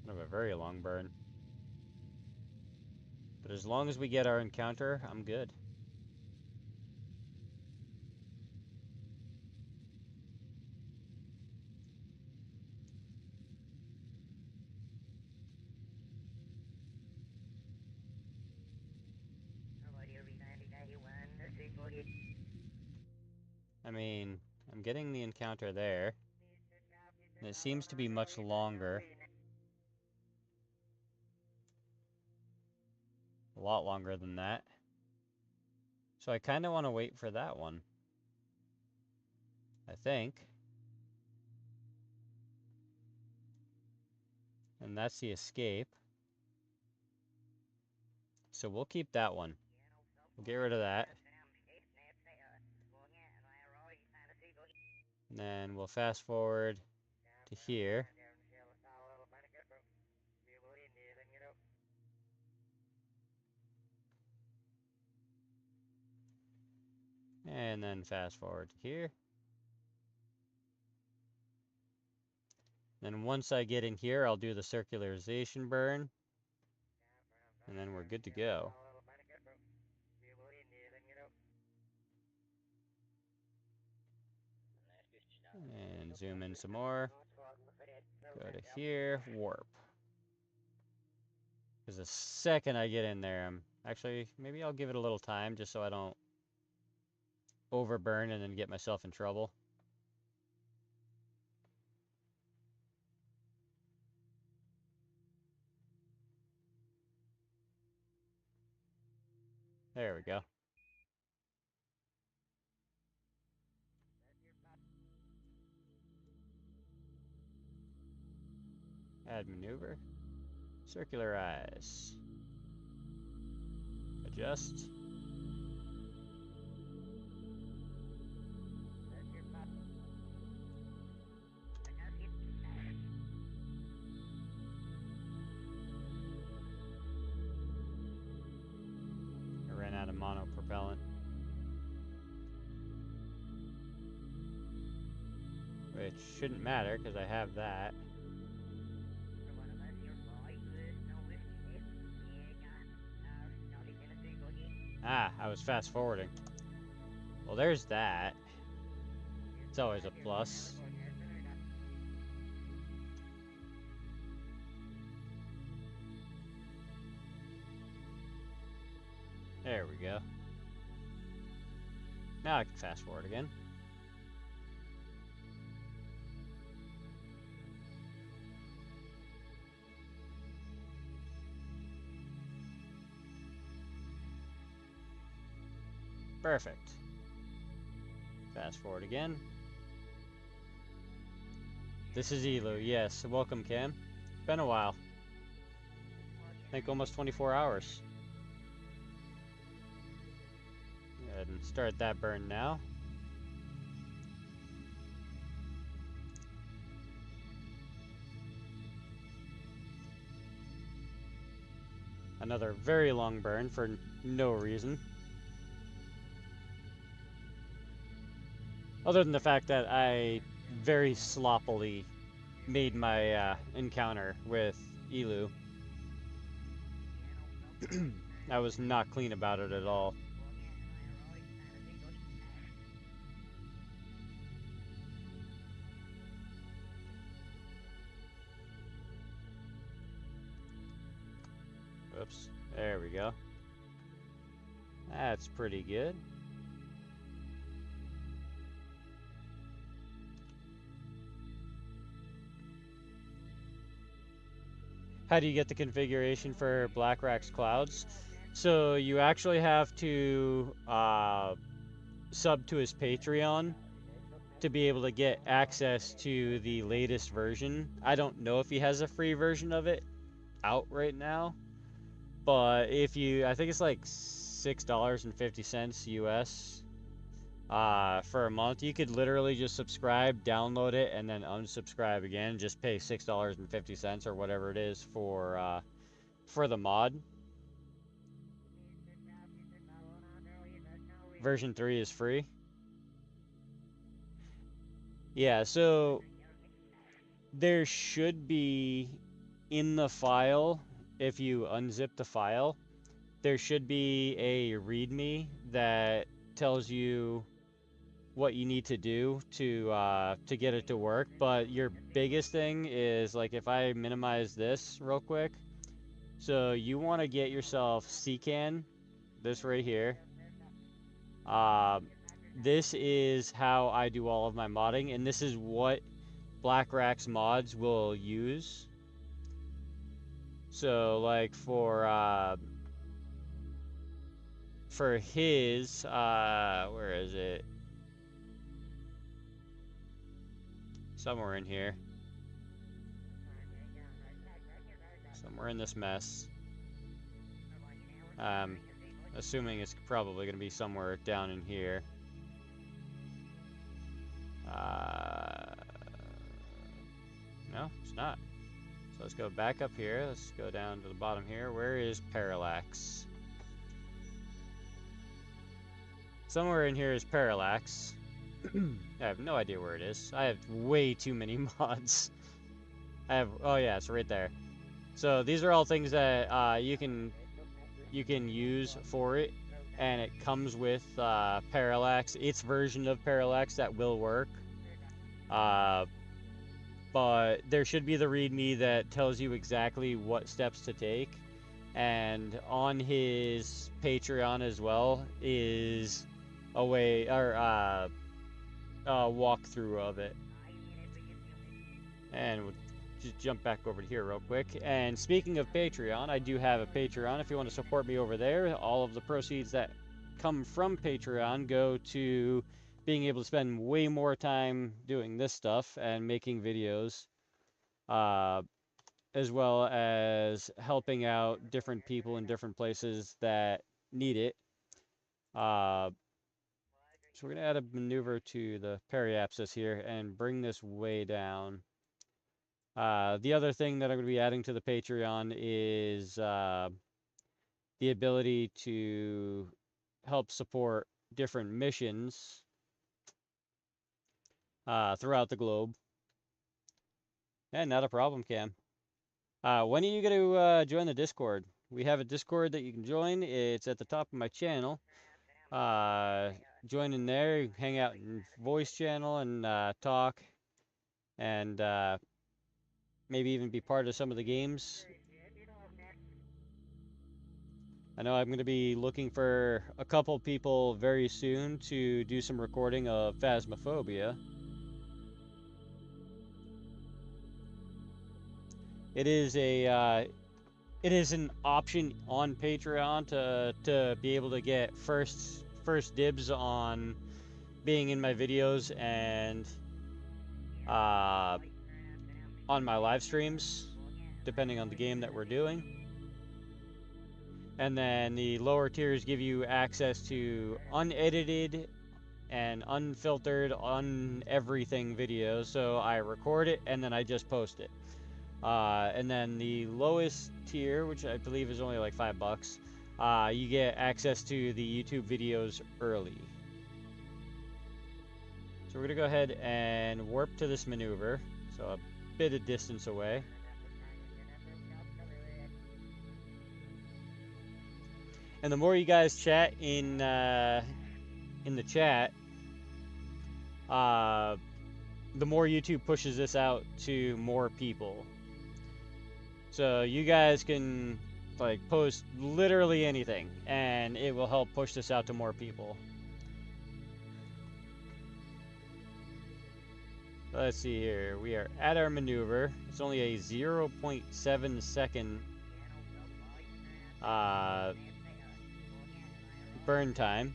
Kind of a very long burn. But as long as we get our encounter, I'm good. I mean, I'm getting the encounter there. And it seems to be much longer. A lot longer than that. So I kind of want to wait for that one. I think. And that's the escape. So we'll keep that one. We'll get rid of that. And then we'll fast forward to here. And then fast forward to here. Then once I get in here, I'll do the circularization burn. And then we're good to go. And zoom in some more. Go to here, warp. Because the second I get in there, actually, maybe I'll give it a little time just so I don't overburn and then get myself in trouble. There we go. Add maneuver. Circularize. Adjust. I ran out of monopropellant. Which shouldn't matter because I have that. Ah, I was fast forwarding. Well, there's that. It's always a plus. There we go. Now I can fast forward again. Perfect. Fast forward again. This is Elu, yes. Welcome, Cam. Been a while. I think almost 24 hours. Go ahead and start that burn now. Another very long burn for no reason. Other than the fact that I very sloppily made my encounter with Elu. I was not clean about it at all. Oops. There we go. That's pretty good. How do you get the configuration for BlackRack's clouds? So you actually have to sub to his Patreon to be able to get access to the latest version. I don't know if he has a free version of it out right now, but if you, I think it's like $6.50 US for a month. You could literally just subscribe, download it, and then unsubscribe again. Just pay $6.50 or whatever it is for the mod. Version 3 is free. Yeah, so there should be in the file, if you unzip the file, there should be a README that tells you what you need to do to get it to work. But your biggest thing is, like, if I minimize this real quick, so you want to get yourself CCAN, this right here. This is how I do all of my modding, and this is what BlackRack's mods will use. So like for his where is it? Somewhere in here. Somewhere in this mess. Assuming it's probably going to be somewhere down in here. No, it's not. So let's go back up here. Let's go down to the bottom here. Where is Parallax? Somewhere in here is Parallax. I have no idea where it is. I have way too many mods. Oh yeah, it's right there. So these are all things that you can use for it, and it comes with Parallax, its version of Parallax that will work. But there should be the README that tells you exactly what steps to take, and on his Patreon as well is a way, or a walkthrough of it. And we'll just jump back over to here real quick. And speaking of Patreon, I do have a Patreon. If you want to support me over there, all of the proceeds that come from Patreon go to being able to spend way more time doing this stuff and making videos, as well as helping out different people in different places that need it. So we're going to add a maneuver to the periapsis here and bring this way down. The other thing that I'm going to be adding to the Patreon is the ability to help support different missions throughout the globe. And not a problem, Cam. When are you going to join the Discord? We have a Discord that you can join. It's at the top of my channel. Join in there, hang out in voice channel and talk, and maybe even be part of some of the games. I know I'm going to be looking for a couple people very soon to do some recording of Phasmophobia. It is an option on Patreon to be able to get first dibs on being in my videos and on my live streams, depending on the game that we're doing. And then the lower tiers give you access to unedited and unfiltered on everything videos. So I record it and then I just post it. And then the lowest tier, which I believe is only like $5, you get access to the YouTube videos early. So we're gonna go ahead and warp to this maneuver, so a bit of distance away. And the more you guys chat in the chat, the more YouTube pushes this out to more people. So you guys can like post literally anything, and it will help push this out to more people. Let's see here. We are at our maneuver. It's only a 0.7 second burn time.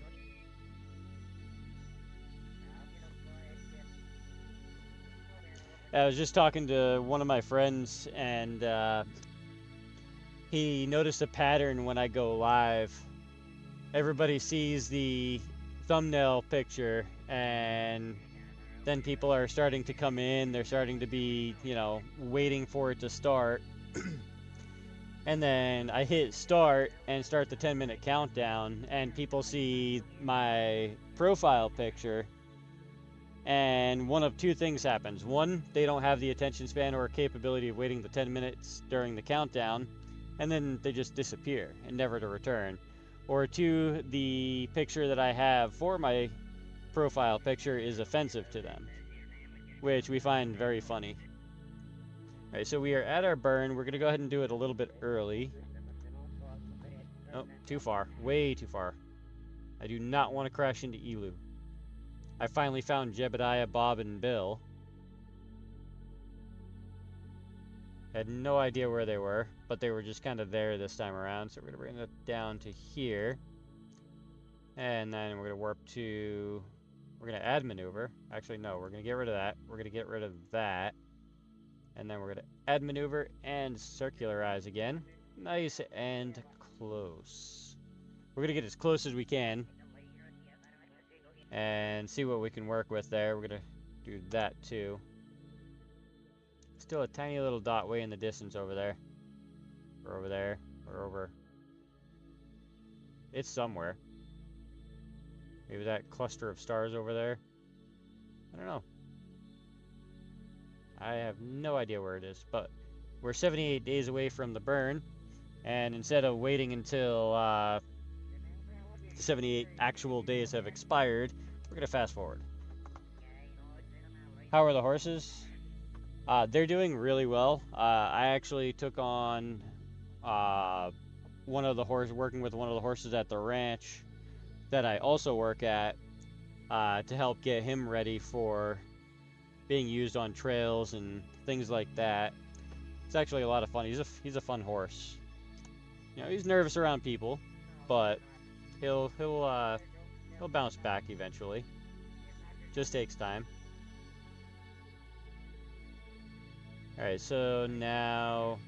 I was just talking to one of my friends, and he noticed a pattern when I go live. Everybody sees the thumbnail picture, and then people are starting to come in. They're starting to be, waiting for it to start. And then I hit start and start the 10-minute countdown, and people see my profile picture, and one of two things happens. One, they don't have the attention span or capability of waiting the 10 minutes during the countdown, and then they just disappear and never to return. Or two, the picture that I have for my profile picture is offensive to them, which we find very funny. All right, so we are at our burn. We're going to go ahead and do it a little bit early. Oh, too far. Way too far. I do not want to crash into Elu. I finally found Jebediah, Bob, and Bill. Had no idea where they were, but they were just kind of there this time around. So we're going to bring that down to here. And then we're going to warp to... We're going to add maneuver. Actually, no, we're going to get rid of that. We're going to get rid of that. And then we're going to add maneuver and circularize again. Nice and close. We're going to get as close as we can and see what we can work with there. We're going to do that too. Still a tiny little dot way in the distance over there. Or over there. Or over. It's somewhere. Maybe that cluster of stars over there. I don't know. I have no idea where it is, but we're 78 days away from the burn, and instead of waiting until 78 actual days have expired, we're going to fast forward. How are the horses? They're doing really well. I actually took on working with one of the horses at the ranch that I also work at to help get him ready for being used on trails and things like that. It's actually a lot of fun. He's a fun horse. He's nervous around people, but he'll bounce back eventually. Just takes time. All right, so now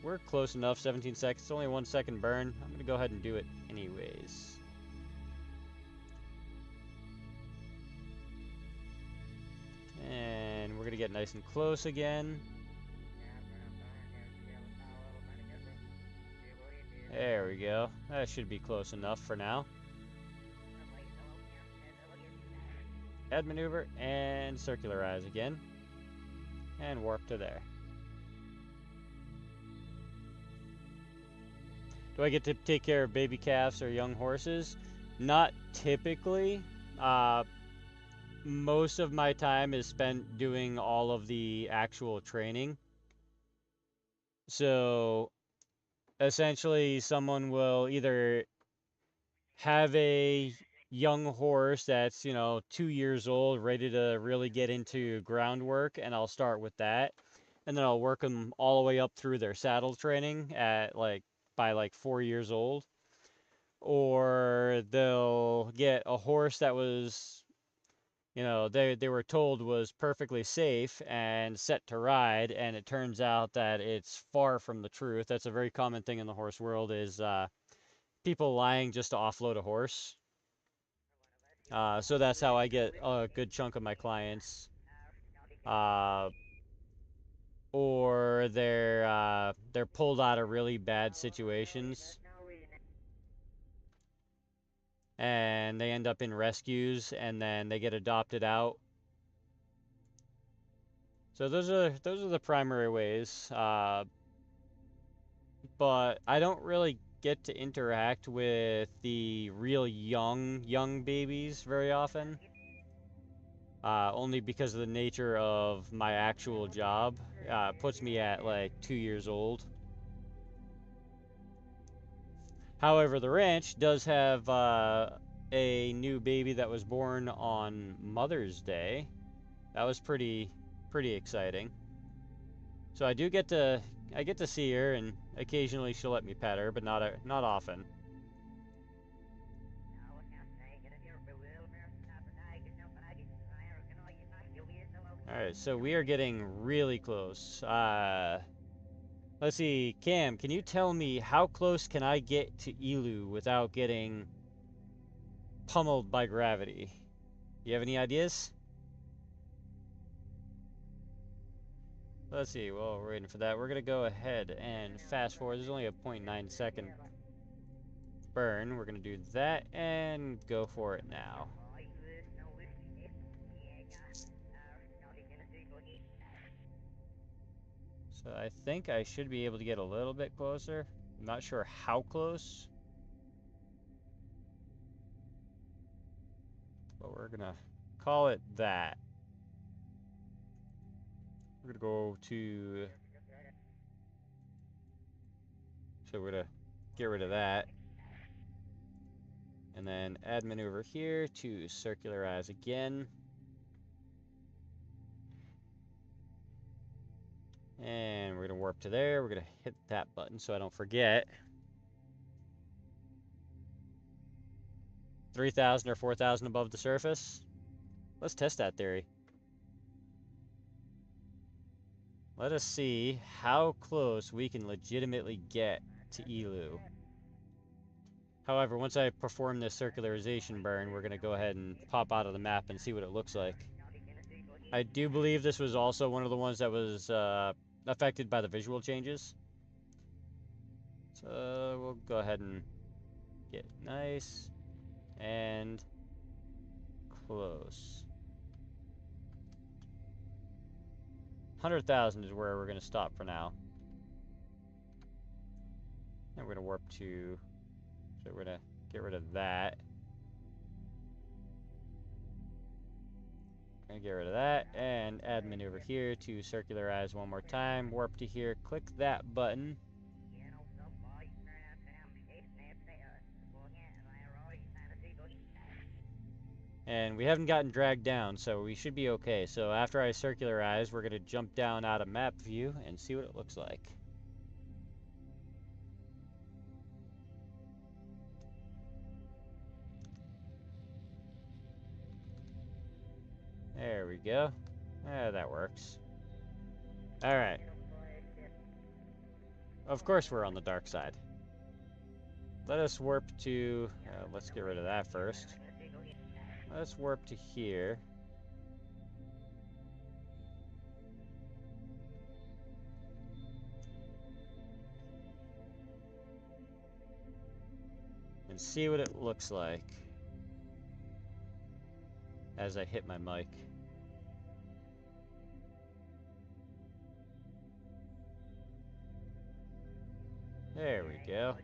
we're close enough. 17 seconds. It's only 1 second burn. I'm gonna go ahead and do it anyways. And we're gonna get nice and close again. There we go. That should be close enough for now. Add maneuver and circularize again. And warp to there. Do I get to take care of baby calves or young horses? Not typically. Most of my time is spent doing all of the actual training. So essentially someone will either have a young horse that's 2 years old, ready to really get into groundwork, and I'll start with that, and then I'll work them all the way up through their saddle training at by 4 years old. Or they'll get a horse that was they were told was perfectly safe and set to ride, and it turns out that it's far from the truth. That's a very common thing in the horse world, is people lying just to offload a horse. So that's how I get a good chunk of my clients. or they're pulled out of really bad situations and they end up in rescues and then they get adopted out. So those are the primary ways. But I don't really get to interact with the real young babies very often. Only because of the nature of my actual job. Puts me at like 2 years old. However, the ranch does have a new baby that was born on Mother's Day. That was pretty exciting. So I get to see her, and occasionally she'll let me pet her, but not often. All right, so we are getting really close. Let's see, Cam, can you tell me how close can I get to Elu without getting pummeled by gravity? You have any ideas? Let's see, while we're waiting for that, we're gonna go ahead and fast forward. There's only a 0.9-second burn. We're gonna do that and go for it now. So I think I should be able to get a little bit closer. I'm not sure how close, but we're gonna call it that. We're gonna go to, so we're gonna get rid of that. And then add maneuver here to circularize again. And we're gonna warp to there. We're gonna hit that button so I don't forget. 3,000 or 4,000 above the surface. Let's test that theory. Let us see how close we can legitimately get to Elu. However, once I perform this circularization burn, we're going to go ahead and pop out of the map and see what it looks like. I do believe this was also one of the ones that was affected by the visual changes. So we'll go ahead and get nice and close. 100,000 is where we're going to stop for now. And we're going to warp to, so we're going to get rid of that. Gonna get rid of that and add maneuver here to circularize one more time. Warp to here, click that button. And we haven't gotten dragged down, so we should be okay. So after I circularize, we're gonna jump down out of map view and see what it looks like. There we go. That works. All right. Of course we're on the dark side. Let us warp to, let's get rid of that first. Let's warp to here. And see what it looks like as I hit my mic. There we go.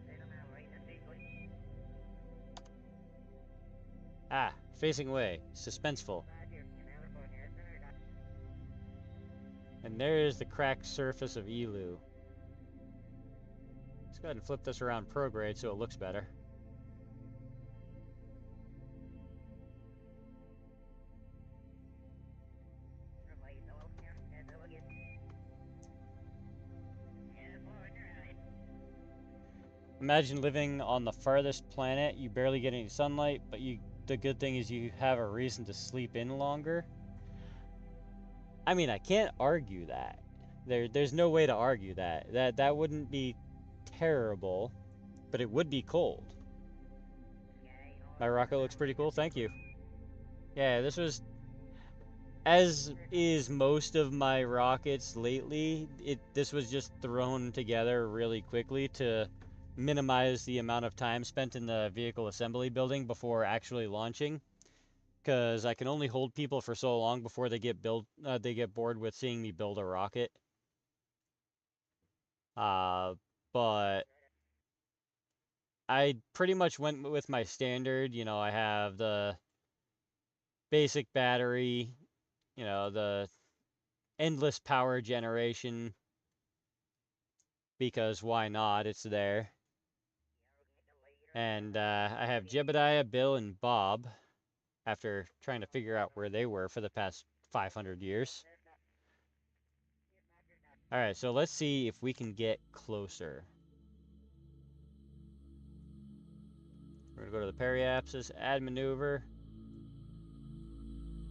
Ah, facing away. Suspenseful. And there is the cracked surface of Elu. Let's go ahead and flip this around prograde so it looks better. Imagine living on the farthest planet. You barely get any sunlight, but the good thing is you have a reason to sleep in longer. I mean, I can't argue that. There's no way to argue that. That wouldn't be terrible, but it would be cold. My rocket looks pretty cool, thank you. Yeah, this was... as is most of my rockets lately, this was just thrown together really quickly to minimize the amount of time spent in the vehicle assembly building before actually launching, because I can only hold people for so long before they get bored with seeing me build a rocket. But I pretty much went with my standard. I have the basic battery, the endless power generation, because why not? It's there. And I have Jebediah, Bill, and Bob, after trying to figure out where they were for the past 500 years. All right, so let's see if we can get closer. We're going to go to the periapsis, add maneuver,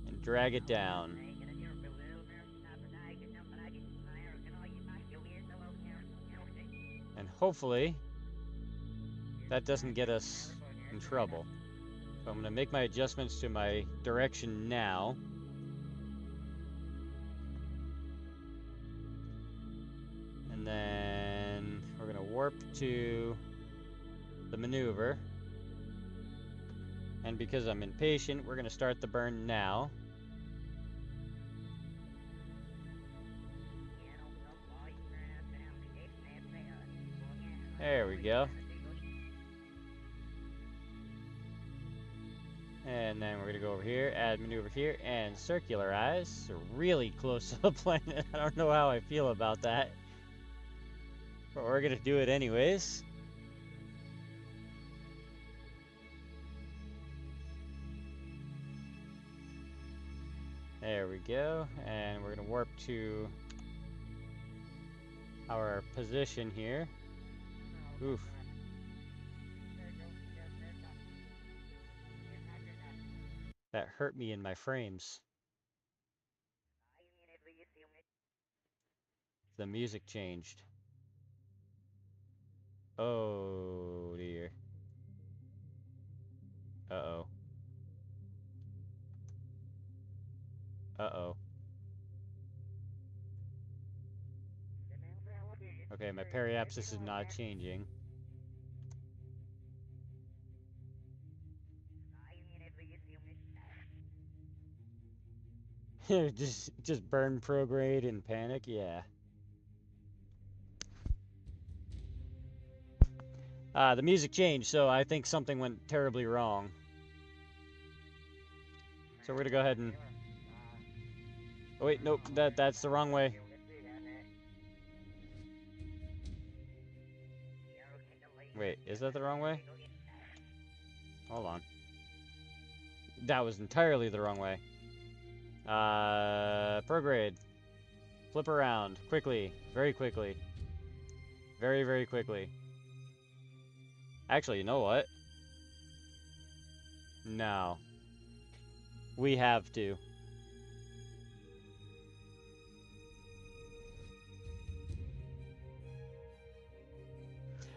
and drag it down. And hopefully that doesn't get us in trouble. So I'm going to make my adjustments to my direction now. And then we're going to warp to the maneuver. And because I'm impatient, we're going to start the burn now. There we go. And then we're going to go over here, add maneuver here, and circularize. So really close to the planet. I don't know how I feel about that, but we're going to do it anyways. There we go. And we're going to warp to our position here. Oof. That hurt me in my frames. The music changed. Oh dear. Uh-oh. Uh-oh. Okay, my periapsis is not changing. just burn prograde in panic, yeah. The music changed, so I think something went terribly wrong. So we're gonna go ahead and... Oh wait, nope, that's the wrong way. Wait, is that the wrong way? Hold on. That was entirely the wrong way. Prograde. Flip around. Quickly. Very quickly. Very, very quickly. Actually, you know what? No. We have to.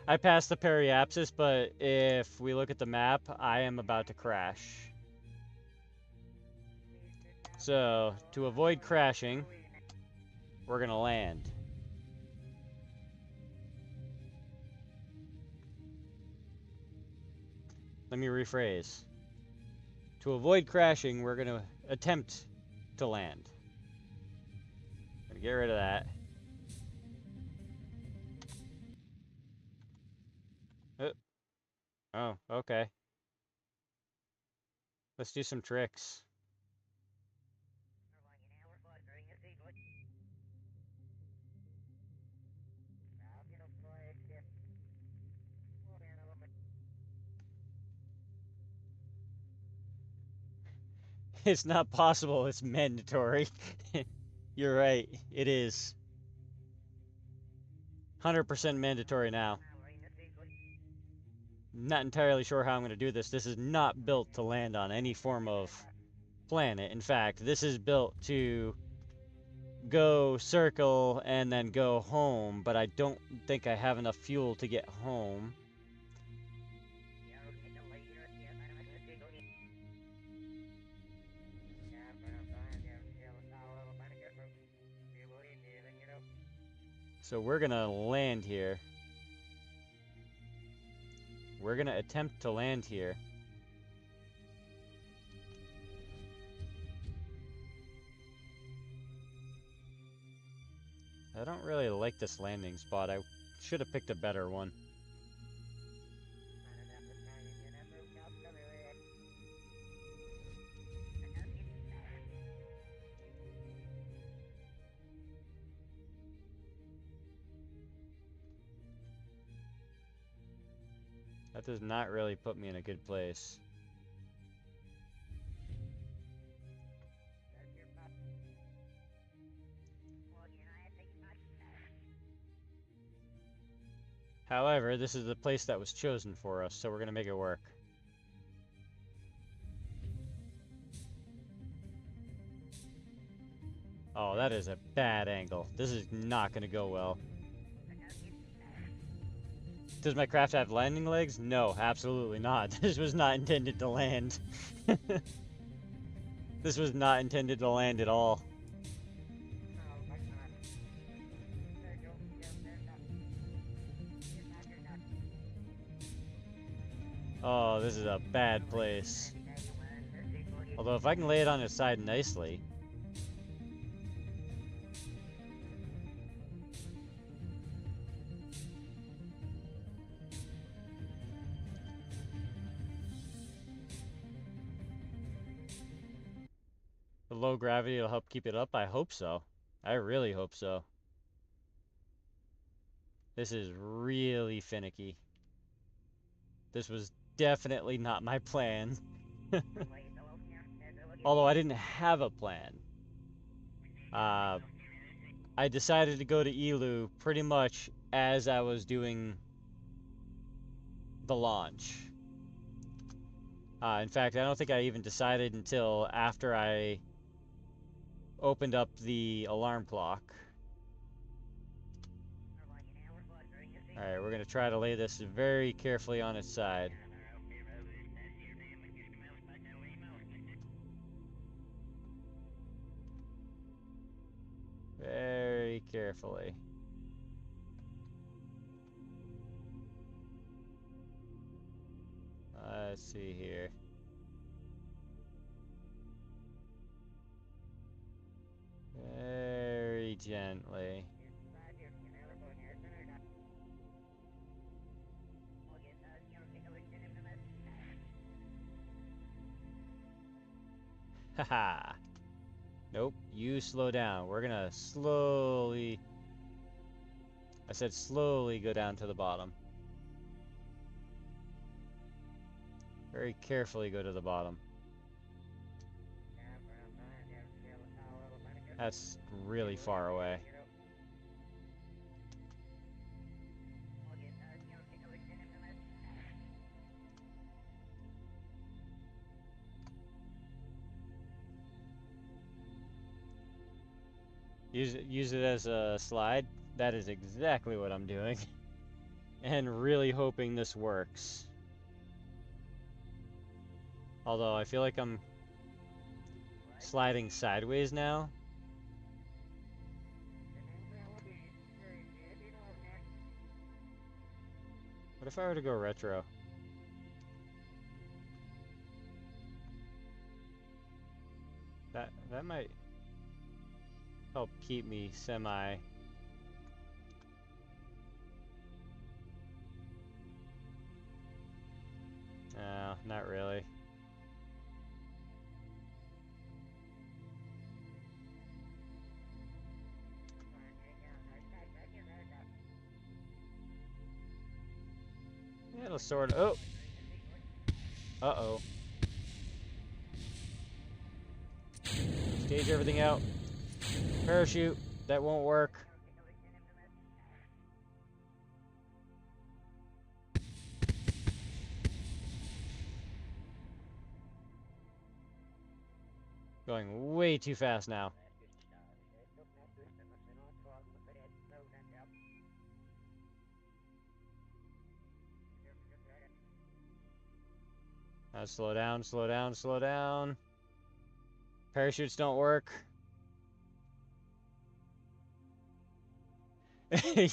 I passed the periapsis, but if we look at the map, I am about to crash. So, to avoid crashing, we're going to land. Let me rephrase. To avoid crashing, we're going to attempt to land. Gonna get rid of that. Oh, okay. Let's do some tricks. It's not possible, it's mandatory. You're right, it is. 100% mandatory now. Not entirely sure how I'm going to do this. This is not built to land on any form of planet. In fact, this is built to go circle and then go home, but I don't think I have enough fuel to get home. So we're gonna land here. We're gonna attempt to land here. I don't really like this landing spot. I should have picked a better one. That does not really put me in a good place. However, this is the place that was chosen for us, so we're gonna make it work. Oh, that is a bad angle. This is not gonna go well. Does my craft have landing legs? No, absolutely not. This was not intended to land. This was not intended to land at all. Oh, this is a bad place. Although if I can lay it on its side nicely. The low gravity will help keep it up? I hope so. I really hope so. This is really finicky. This was definitely not my plan. Although I didn't have a plan. I decided to go to Elu pretty much as I was doing the launch. In fact, I don't think I even decided until after I opened up the alarm clock. Alright, we're going to try to lay this very carefully on its side. Very carefully. Let's see here. Very gently. Haha. Nope, you slow down. We're gonna slowly... I said slowly go down to the bottom. Very carefully go to the bottom. That's really far away. Use it as a slide. That is exactly what I'm doing. And really hoping this works. Although I feel like I'm sliding sideways now. What if I were to go retro? That might help keep me semi... No, not really. It'll sort of... Oh! Uh-oh. Stage everything out. Parachute. That won't work. Going way too fast now. Now slow down, slow down, slow down. Parachutes don't work.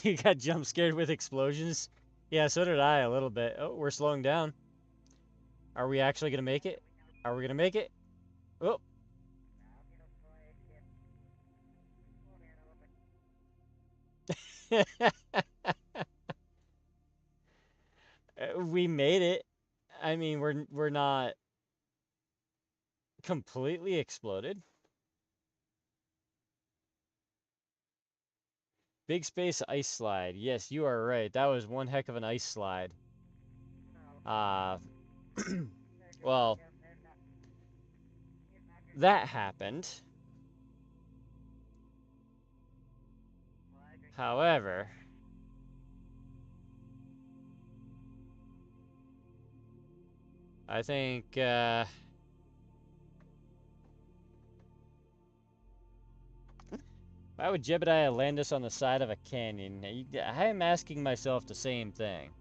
You got jump scared with explosions? Yeah, so did I a little bit. Oh, we're slowing down. Are we actually gonna make it? Are we gonna make it? Oh. We made it. I mean, we're not completely exploded. Big space ice slide. Yes, you are right. That was one heck of an ice slide. Uh, well, that happened. However, I think why would Jebediah land us on the side of a canyon? I am asking myself the same thing.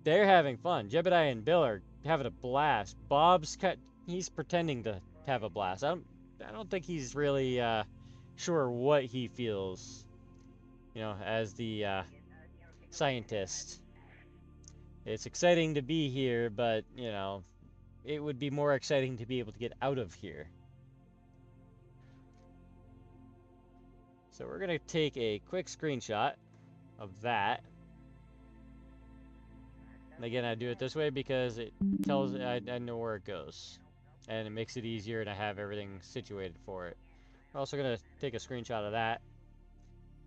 They're having fun. Jebediah and Bill are having a blast. He's pretending to have a blast. I don't think he's really sure what he feels, as the scientist. It's exciting to be here, but, it would be more exciting to be able to get out of here. So we're going to take a quick screenshot of that. And again, I do it this way because it tells I know where it goes. And it makes it easier and I have everything situated for it. We're also going to take a screenshot of that.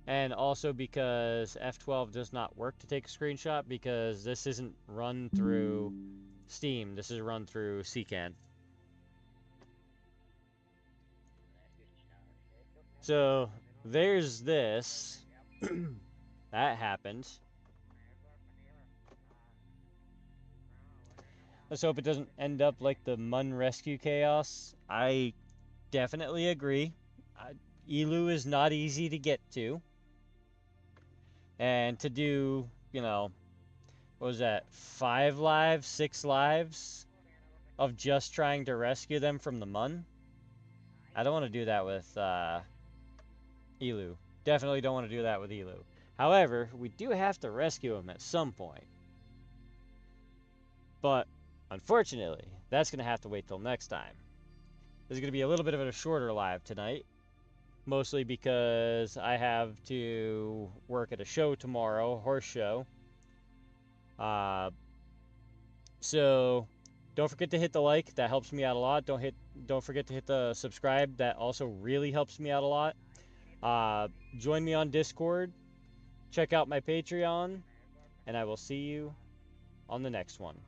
And also because F12 does not work to take a screenshot because this isn't run through Steam. This is run through CCAN. So there's this. That happened. Let's hope it doesn't end up like the Mun Rescue Chaos. I definitely agree. Elu is not easy to get to. And to do, what was that, 5 lives, 6 lives of just trying to rescue them from the Mun? I don't want to do that with Elu. Definitely don't want to do that with Elu. However, we do have to rescue him at some point. But, unfortunately, that's going to have to wait till next time. This is going to be a little bit of a shorter live tonight. Mostly because I have to work at a show tomorrow, horse show. So don't forget to hit the like. That helps me out a lot. Don't forget to hit the subscribe. That also really helps me out a lot. Join me on Discord. Check out my Patreon. And I will see you on the next one.